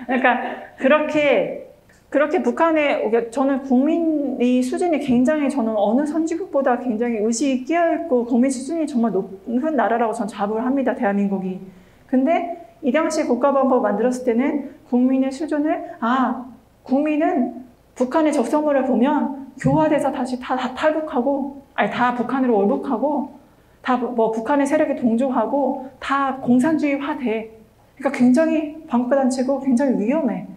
그러니까 그렇게 북한의 저는 국민의 수준이 굉장히 저는 어느 선진국보다 굉장히 의식이 끼어있고 국민 수준이 정말 높은 나라라고 저는 자부를 합니다. 대한민국이. 근데 이 당시 국가보안법 만들었을 때는 국민의 수준을 국민은 북한의 적성물을 보면 교화돼서 다시 다 탈북하고 다 북한으로 월북하고 다 뭐 북한의 세력에 동조하고 다 공산주의화 돼. 그러니까 굉장히 반국가 단체고 굉장히 위험해.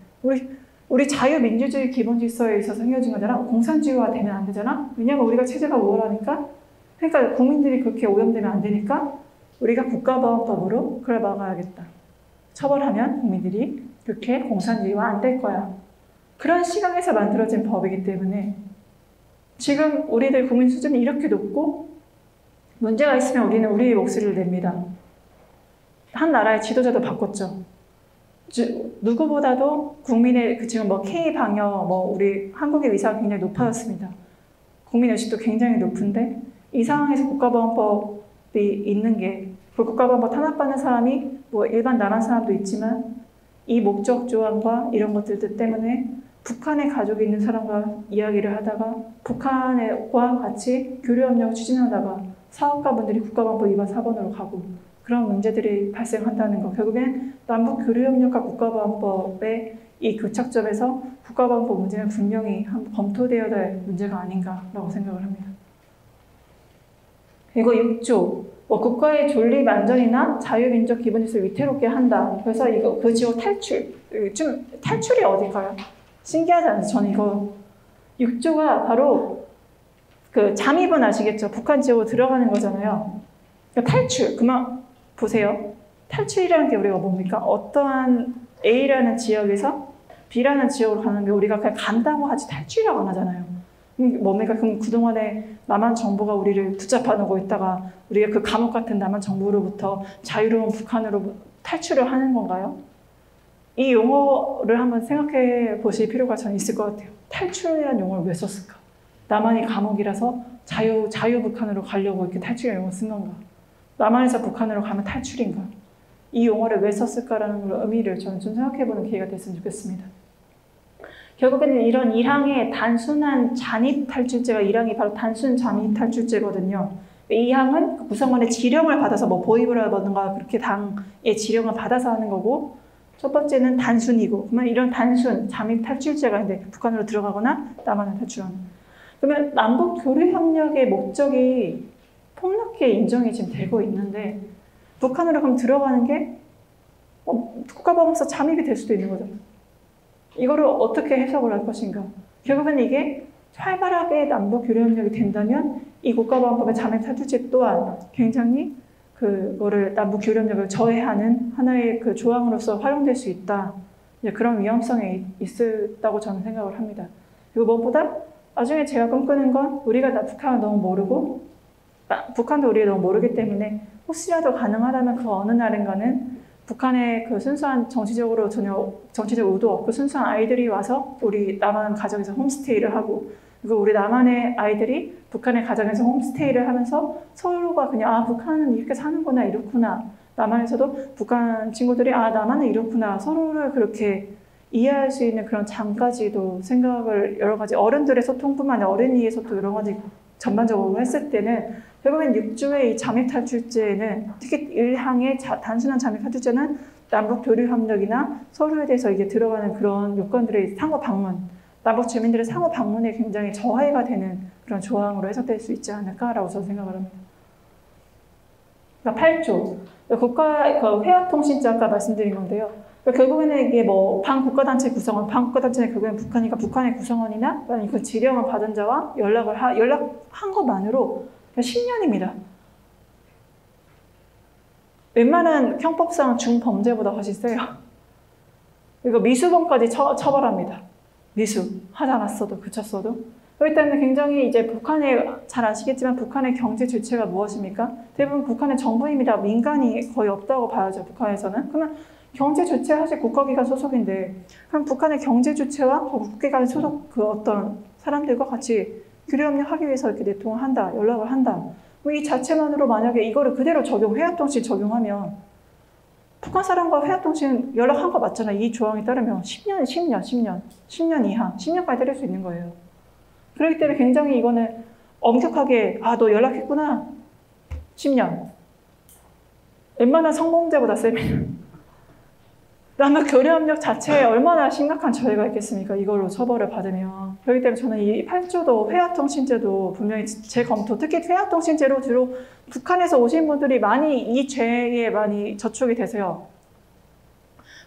우리 자유민주주의 기본 질서에 있어서 생겨진 거잖아. 공산주의화 되면 안 되잖아. 왜냐면 우리가 체제가 우월하니까. 그러니까 국민들이 그렇게 오염되면 안 되니까 우리가 국가보안법으로 그걸 막아야겠다. 처벌하면 국민들이 그렇게 공산주의화 안 될 거야. 그런 시각에서 만들어진 법이기 때문에 지금 우리들 국민 수준이 이렇게 높고 문제가 있으면 우리는 우리의 목소리를 냅니다. 한 나라의 지도자도 바꿨죠. 누구보다도 국민의 지금 K-방역 우리 한국의 의사가 굉장히 높아졌습니다. 국민 의식도 굉장히 높은데 이 상황에서 국가보안법이 있는 게 국가보안법 탄압받는 사람이 일반 나란 사람도 있지만 이 목적 조항과 이런 것들 때문에 북한에 가족이 있는 사람과 이야기를 하다가 북한과 같이 교류협력을 추진하다가 사업가분들이 국가보안법 위반 사건으로 가고 그런 문제들이 발생한다는 거. 결국엔 남북 교류협력과 국가보안법의 이 교착점에서 국가보안법 문제는 분명히 검토되어야 될 문제가 아닌가라고 생각을 합니다. 그리고 6조. 국가의 존립 안전이나 자유민족 기본질서를 위태롭게 한다. 그래서 그 지역 탈출. 좀 탈출이 어딜까요? 신기하지 않아요? 저는 이거 6조가 바로 그 잠입은 아시겠죠? 북한 지역으로 들어가는 거잖아요. 그러니까 탈출. 그만 보세요. 탈출이라는 게 우리가 뭡니까? 어떠한 A라는 지역에서 B라는 지역으로 가는 게 우리가 그냥 간다고 하지 탈출이라고 안 하잖아요. 뭡니까? 그럼 그동안에 남한 정부가 우리를 붙잡아 놓고 있다가 우리가 그 감옥 같은 남한 정부로부터 자유로운 북한으로 탈출을 하는 건가요? 이 용어를 한번 생각해 보실 필요가 저는 있을 것 같아요. 탈출이라는 용어를 왜 썼을까? 남한이 감옥이라서 자유 북한으로 가려고 이렇게 탈출이라는 용어를 쓴 건가? 남한에서 북한으로 가면 탈출인가? 이 용어를 왜 썼을까라는 의미를 저는 좀 생각해보는 기회가 됐으면 좋겠습니다. 결국에는 이런 1항의 단순한 잔입 탈출죄가 1항이 바로 단순 잔입 탈출죄거든요. 이 항은 구성원의 지령을 받아서 보입을 하든가 그렇게 당의 지령을 받아서 하는 거고 첫 번째는 단순이고 그러면 이런 단순 잠입 탈출죄가 이제 북한으로 들어가거나 남한을 탈출하는. 그러면 남북 교류 협력의 목적이 폭넓게 인정이 지금 되고 있는데 북한으로 그럼 들어가는 게 국가보안법상 잠입이 될 수도 있는 거잖아요. 이거를 어떻게 해석을 할 것인가? 결국은 이게 활발하게 남북 교류 협력이 된다면 이 국가보안법의 잠입 탈출죄 또한 굉장히 그거를 남북 교류 협력을 저해하는 하나의 그 조항으로서 활용될 수 있다. 그런 위험성이 있다고 저는 생각을 합니다. 그리고 무엇보다 나중에 제가 꿈꾸는 건 우리가 북한을 너무 모르고 북한도 우리를 너무 모르기 때문에 혹시라도 가능하다면 그 어느 날인가는 북한의 그 순수한 정치적 의도 없고 순수한 아이들이 와서 우리 남한 가정에서 홈스테이를 하고 그리고 우리 남한의 아이들이 북한의 가정에서 홈스테이를 하면서 서로가 그냥 아 북한은 이렇게 사는구나 이렇구나 남한에서도 북한 친구들이 아 남한은 이렇구나 서로를 그렇게 이해할 수 있는 그런 장까지도 생각을 여러 가지 어른들의 소통뿐만 아니라 어린이의 소통 여러 가지 전반적으로 했을 때는 결국엔 6조의 이 잠입탈출제는 특히 1항의 단순한 잠입탈출제는 남북 교류 협력이나 서로에 대해서 이게 들어가는 그런 요건들의 상호 방문, 남북 주민들의 상호 방문에 굉장히 저하가 되는 그런 조항으로 해석될 수 있지 않을까라고 저는 생각을 합니다. 그러니까 8조 국가 그 회합통신제 아까 말씀드린 건데요. 그러니까 결국에는 이게 뭐 반국가단체 구성원, 반국가단체는 결국엔 북한이니까 북한의 구성원이나 아니면 그 지령을 받은 자와 연락한 것만으로 10년입니다. 웬만한 형법상 중범죄보다 훨씬 세요. 이거 미수범까지 처벌합니다. 미수 하지 않았어도 그쳤어도. 그렇기 때문에 굉장히 이제 북한의 잘 아시겠지만 북한의 경제 주체가 무엇입니까? 대부분 북한의 정부입니다. 민간이 거의 없다고 봐야죠. 북한에서는. 그러면 경제 주체 사실 국가기관 소속인데 그럼 북한의 경제 주체와 국가기관 소속 그 어떤 사람들과 같이 교류협력하기 위해서 이렇게 내통을 한다, 연락을 한다. 이 자체만으로 만약에 이거를 그대로 회합통신 적용하면 북한 사람과 회합통신 연락한 거 맞잖아요. 이 조항에 따르면 10년 이하, 10년까지 때릴 수 있는 거예요. 그렇기 때문에 굉장히 이거는 엄격하게 아, 너 연락했구나. 10년. 웬만한 성범죄보다 셉니다. 남북 교류협력 자체에 얼마나 심각한 저해가 있겠습니까? 이걸로 처벌을 받으면. 그렇기 때문에 저는 이 8조도 회합통신제도 분명히 재검토, 특히 회합통신제로 주로 북한에서 오신 분들이 많이 이 죄에 많이 저촉이 되세요.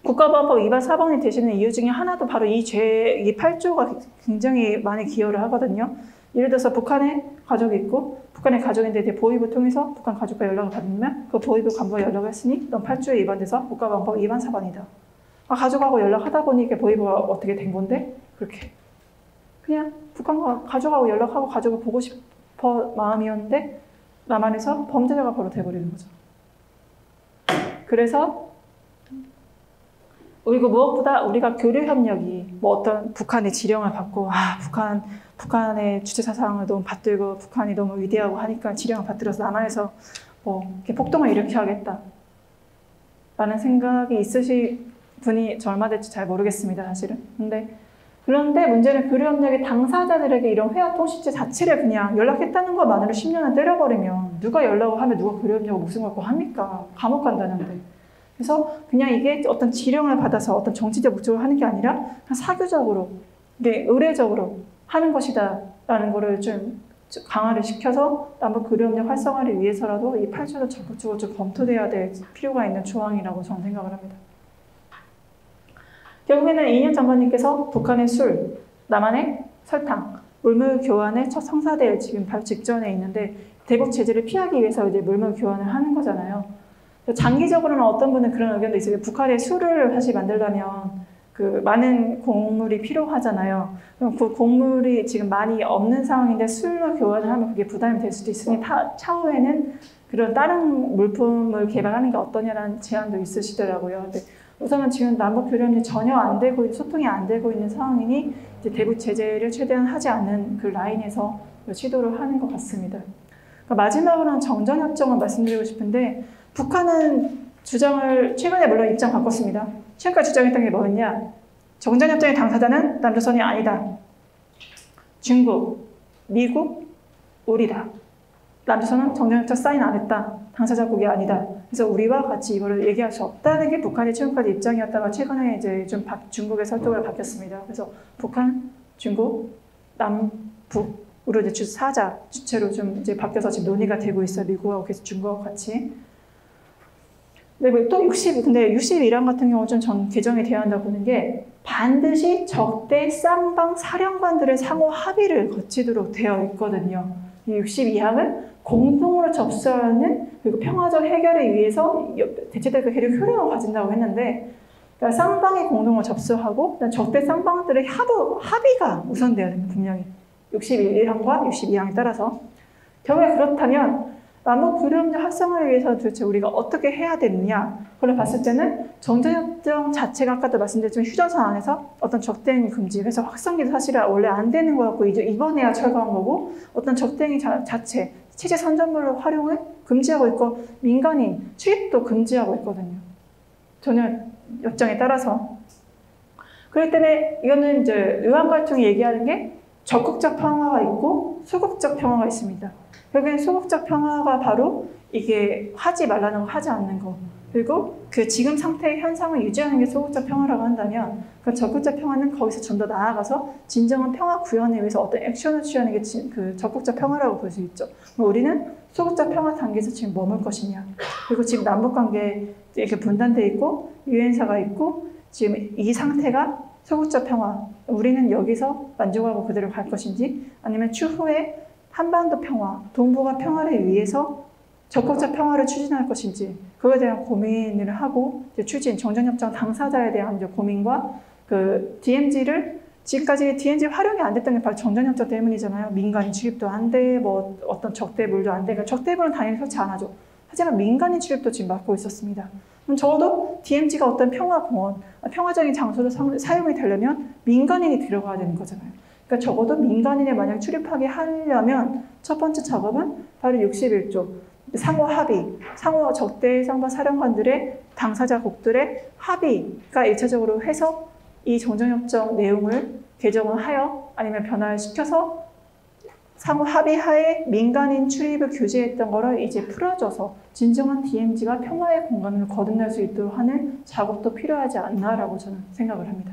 국가보안법 위반 사범이 되시는 이유 중에 하나도 바로 이 8조가 굉장히 많이 기여를 하거든요. 예를 들어서 북한에 가족이 있고 북한의 가족인데 대해 보위부 통해서 북한 가족과 연락을 받으면 그 보위부 간부가 연락을 했으니 넌 8조에 위반돼서 국가보안법 위반 사범이다. 가족하고 연락하다 보니 이게 보위부가 어떻게 된 건데 그렇게 그냥 북한과 가족하고 연락하고 가족을 보고 싶어 마음이었는데 남한에서 범죄자가 바로 돼버리는 거죠. 그래서 그리고 무엇보다 우리가 교류 협력이 뭐 어떤 북한의 지령을 받고 북한의 주체 사상을 너무 받들고 북한이 너무 위대하고 하니까 지령을 받들어서 남한에서 뭐 이렇게 폭동을 일으켜야겠다 라는 생각이 있으실 분이 저 얼마 될지 잘 모르겠습니다, 사실은. 그런데 문제는 교류 협력의 당사자들에게 이런 회합통신제 자체를 그냥 연락했다는 것만으로 10년을 때려버리면 누가 연락을 하면 누가 교류 협력을 무슨 걸고 합니까? 감옥 간다는데. 그래서 그냥 이게 어떤 지령을 받아서 어떤 정치적 목적으로 하는 게 아니라 그냥 사교적으로, 의례적으로 하는 것이다 라는 거를 좀 강화를 시켜서 남북 교류협력 활성화를 위해서라도 이 8조도 적극적으로 좀 검토돼야 될 필요가 있는 조항이라고 저는 생각을 합니다. 결국에는 이인영 장관님께서 북한의 술, 남한의 설탕, 물물 교환의 첫 성사될 지금 바로 직전에 있는데 대북 제재를 피하기 위해서 이제 물물 교환을 하는 거잖아요. 장기적으로는 어떤 분은 그런 의견도 있어요. 북한의 술을 다시 만들려면 그 많은 곡물이 필요하잖아요. 그럼 그 곡물이 지금 많이 없는 상황인데 술로 교환을 하면 그게 부담이 될 수도 있으니 차후에는 그런 다른 물품을 개발하는 게 어떠냐라는 제안도 있으시더라고요. 근데 우선은 지금 남북 교류협력이 전혀 안 되고 소통이 안 되고 있는 상황이니 이제 대북 제재를 최대한 하지 않는 그 라인에서 시도를 하는 것 같습니다. 그러니까 마지막으로는 정전협정을 말씀드리고 싶은데 북한은 주장을 최근에 물론 입장 바꿨습니다. 최근까지 주장했던 게 뭐였냐? 정전협정의 당사자는 남조선이 아니다. 중국, 미국, 우리다. 남조선은 정전협정 사인 안 했다. 당사자국이 아니다. 그래서 우리와 같이 이거를 얘기할 수 없다는 게 북한의 최근까지 입장이었다가 최근에 이제 좀 중국의 설득으로 바뀌었습니다. 그래서 북한, 중국, 남북으로 이제 주체로 좀 이제 바뀌어서 지금 논의가 되고 있어요. 미국하고 계속 중국하고 같이. 근데 또 61항 같은 경우는 좀 전 개정이 돼야 한다고 보는 게 반드시 적대 쌍방 사령관들의 상호 합의를 거치도록 되어 있거든요. 이 62항은 공동으로 접수하는 그리고 평화적 해결을 위해서 대체적 해결 효력을 가진다고 했는데 그러니까 쌍방이 공동으로 접수하고 적대 쌍방들의 합의가 우선돼야 됩니다. 분명히 61항과 62항에 따라서 결국에 그렇다면 남북교류협력 활성화를 위해서 도대체 우리가 어떻게 해야 되느냐? 그걸 봤을 때는 정전협정 자체가 아까도 말씀드렸지만 휴전선 안에서 어떤 적대행위 금지, 그래서 확성기도 사실은 원래 안 되는 거 같고 이제 이번에야 철거한 거고 어떤 적대행위 자체, 체제 선전물로 활용을 금지하고 있고 민간인 출입도 금지하고 있거든요. 전협정에 따라서. 그렇기 때문에 이거는 이제 의왕갈등이 얘기하는 게 적극적 평화가 있고 소극적 평화가 있습니다. 결국엔 소극적 평화가 바로 이게 하지 말라는 거 하지 않는 거. 그리고 그 지금 상태의 현상을 유지하는 게 소극적 평화라고 한다면 그 적극적 평화는 거기서 좀 더 나아가서 진정한 평화 구현을 위해서 어떤 액션을 취하는 게 그 적극적 평화라고 볼 수 있죠. 우리는 소극적 평화 단계에서 지금 머물 것이냐. 그리고 지금 남북관계 이렇게 분단돼 있고 유엔사가 있고 지금 이 상태가 소극적 평화. 우리는 여기서 만족하고 그대로 갈 것인지 아니면 추후에 한반도 평화, 동북아 평화를 위해서 적극적 평화를 추진할 것인지 그거에 대한 고민을 하고 추진, 정전협정 당사자에 대한 고민과 그 DMZ를 지금까지 DMZ 활용이 안 됐던 게 바로 정전협정 때문이잖아요. 민간인 출입도 안 돼, 뭐 어떤 적대물도 안 돼. 그러니까 적대물은 당연히 설치 안 하죠. 하지만 민간인 출입도 지금 막고 있었습니다. 그럼 적어도 DMZ가 어떤 평화공원, 평화적인 장소로 사용이 되려면 민간인이 들어가야 되는 거잖아요. 그러니까 적어도 민간인을 만약 출입하게 하려면 첫 번째 작업은 바로 61조 상호 합의, 상호 적대 상반 사령관들의 당사자국들의 합의가 일차적으로 해서 이 정전협정 내용을 개정을 하여 아니면 변화시켜서 상호 합의하에 민간인 출입을 규제했던 거를 이제 풀어줘서 진정한 DMZ가 평화의 공간을 거듭날 수 있도록 하는 작업도 필요하지 않나라고 저는 생각을 합니다.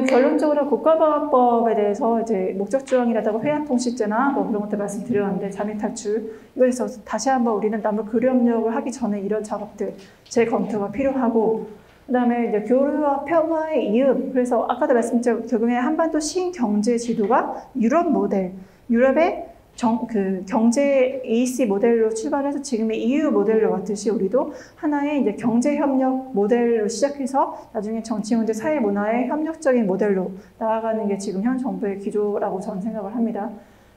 결론적으로 국가보안법에 대해서 이제 목적조항이라든가 회한통시죄나 뭐 그런 것들 말씀드렸는데 잠입탈출 이거에 대해서 다시 한번 우리는 남북교류협력을 하기 전에 이런 작업들 재검토가 필요하고 그다음에 이제 교류와 평화의 이음 그래서 아까도 말씀드린 결국에 한반도 신경제 지도가 유럽 모델 유럽의 그 경제 EEC 모델로 출발해서 지금의 EU 모델로 같듯이 우리도 하나의 이제 경제 협력 모델로 시작해서 나중에 정치, 문제, 사회, 문화의 협력적인 모델로 나아가는 게 지금 현 정부의 기조라고 저는 생각을 합니다.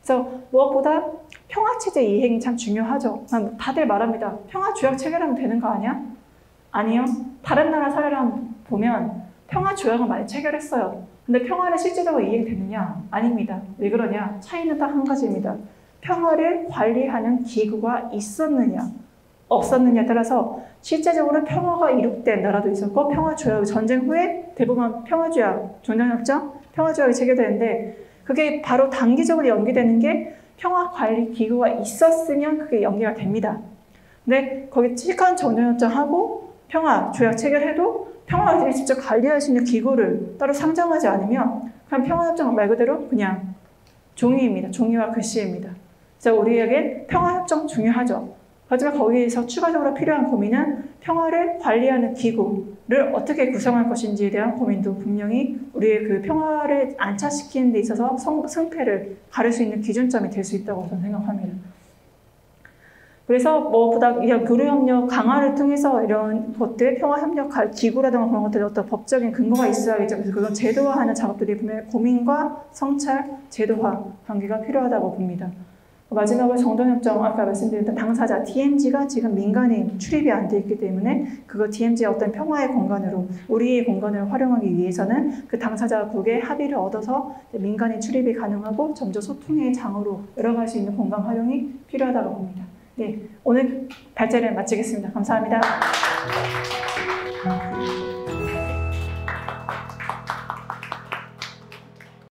그래서 무엇보다 평화 체제 이행이 참 중요하죠. 다들 말합니다. 평화 조약 체결하면 되는 거 아니야? 아니요. 다른 나라 사례를 한번 보면 평화 조약을 많이 체결했어요. 근데 평화는 실제적으로 이행되느냐? 아닙니다. 왜 그러냐? 차이는 딱 한 가지입니다. 평화를 관리하는 기구가 있었느냐, 없었느냐에 따라서 실제적으로 평화가 이룩된 나라도 있었고 평화조약, 전쟁 후에 대부분 평화조약, 정전협정, 평화조약이 체결되는데 그게 바로 단기적으로 연기되는 게 평화관리기구가 있었으면 그게 연기가 됩니다. 근데 거기 실컷 정전협정하고 평화조약 체결해도 평화를 직접 관리할 수 있는 기구를 따로 상정하지 않으면 그냥 평화협정 말 그대로 그냥 종이입니다. 종이와 글씨입니다. 그래서 우리에게 평화협정 중요하죠. 하지만 거기에서 추가적으로 필요한 고민은 평화를 관리하는 기구를 어떻게 구성할 것인지에 대한 고민도 분명히 우리의 그 평화를 안착시키는 데 있어서 승패를 가릴 수 있는 기준점이 될 수 있다고 저는 생각합니다. 그래서 무엇보다 이런 교류협력 강화를 통해서 이런 것들, 평화협력 기구라든가 그런 것들 어떤 법적인 근거가 있어야겠죠. 그래서 그건 제도화하는 작업들이 분명히 고민과 성찰, 제도화 관계가 필요하다고 봅니다. 마지막으로 정전협정, 아까 말씀드렸던 당사자 DMZ가 지금 민간인 출입이 안 돼 있기 때문에 그거 DMZ의 어떤 평화의 공간으로 우리의 공간을 활용하기 위해서는 그 당사자국의 합의를 얻어서 민간인 출입이 가능하고 점점 소통의 장으로 열어갈 수 있는 공간 활용이 필요하다고 봅니다. 네, 오늘 발제를 마치겠습니다. 감사합니다.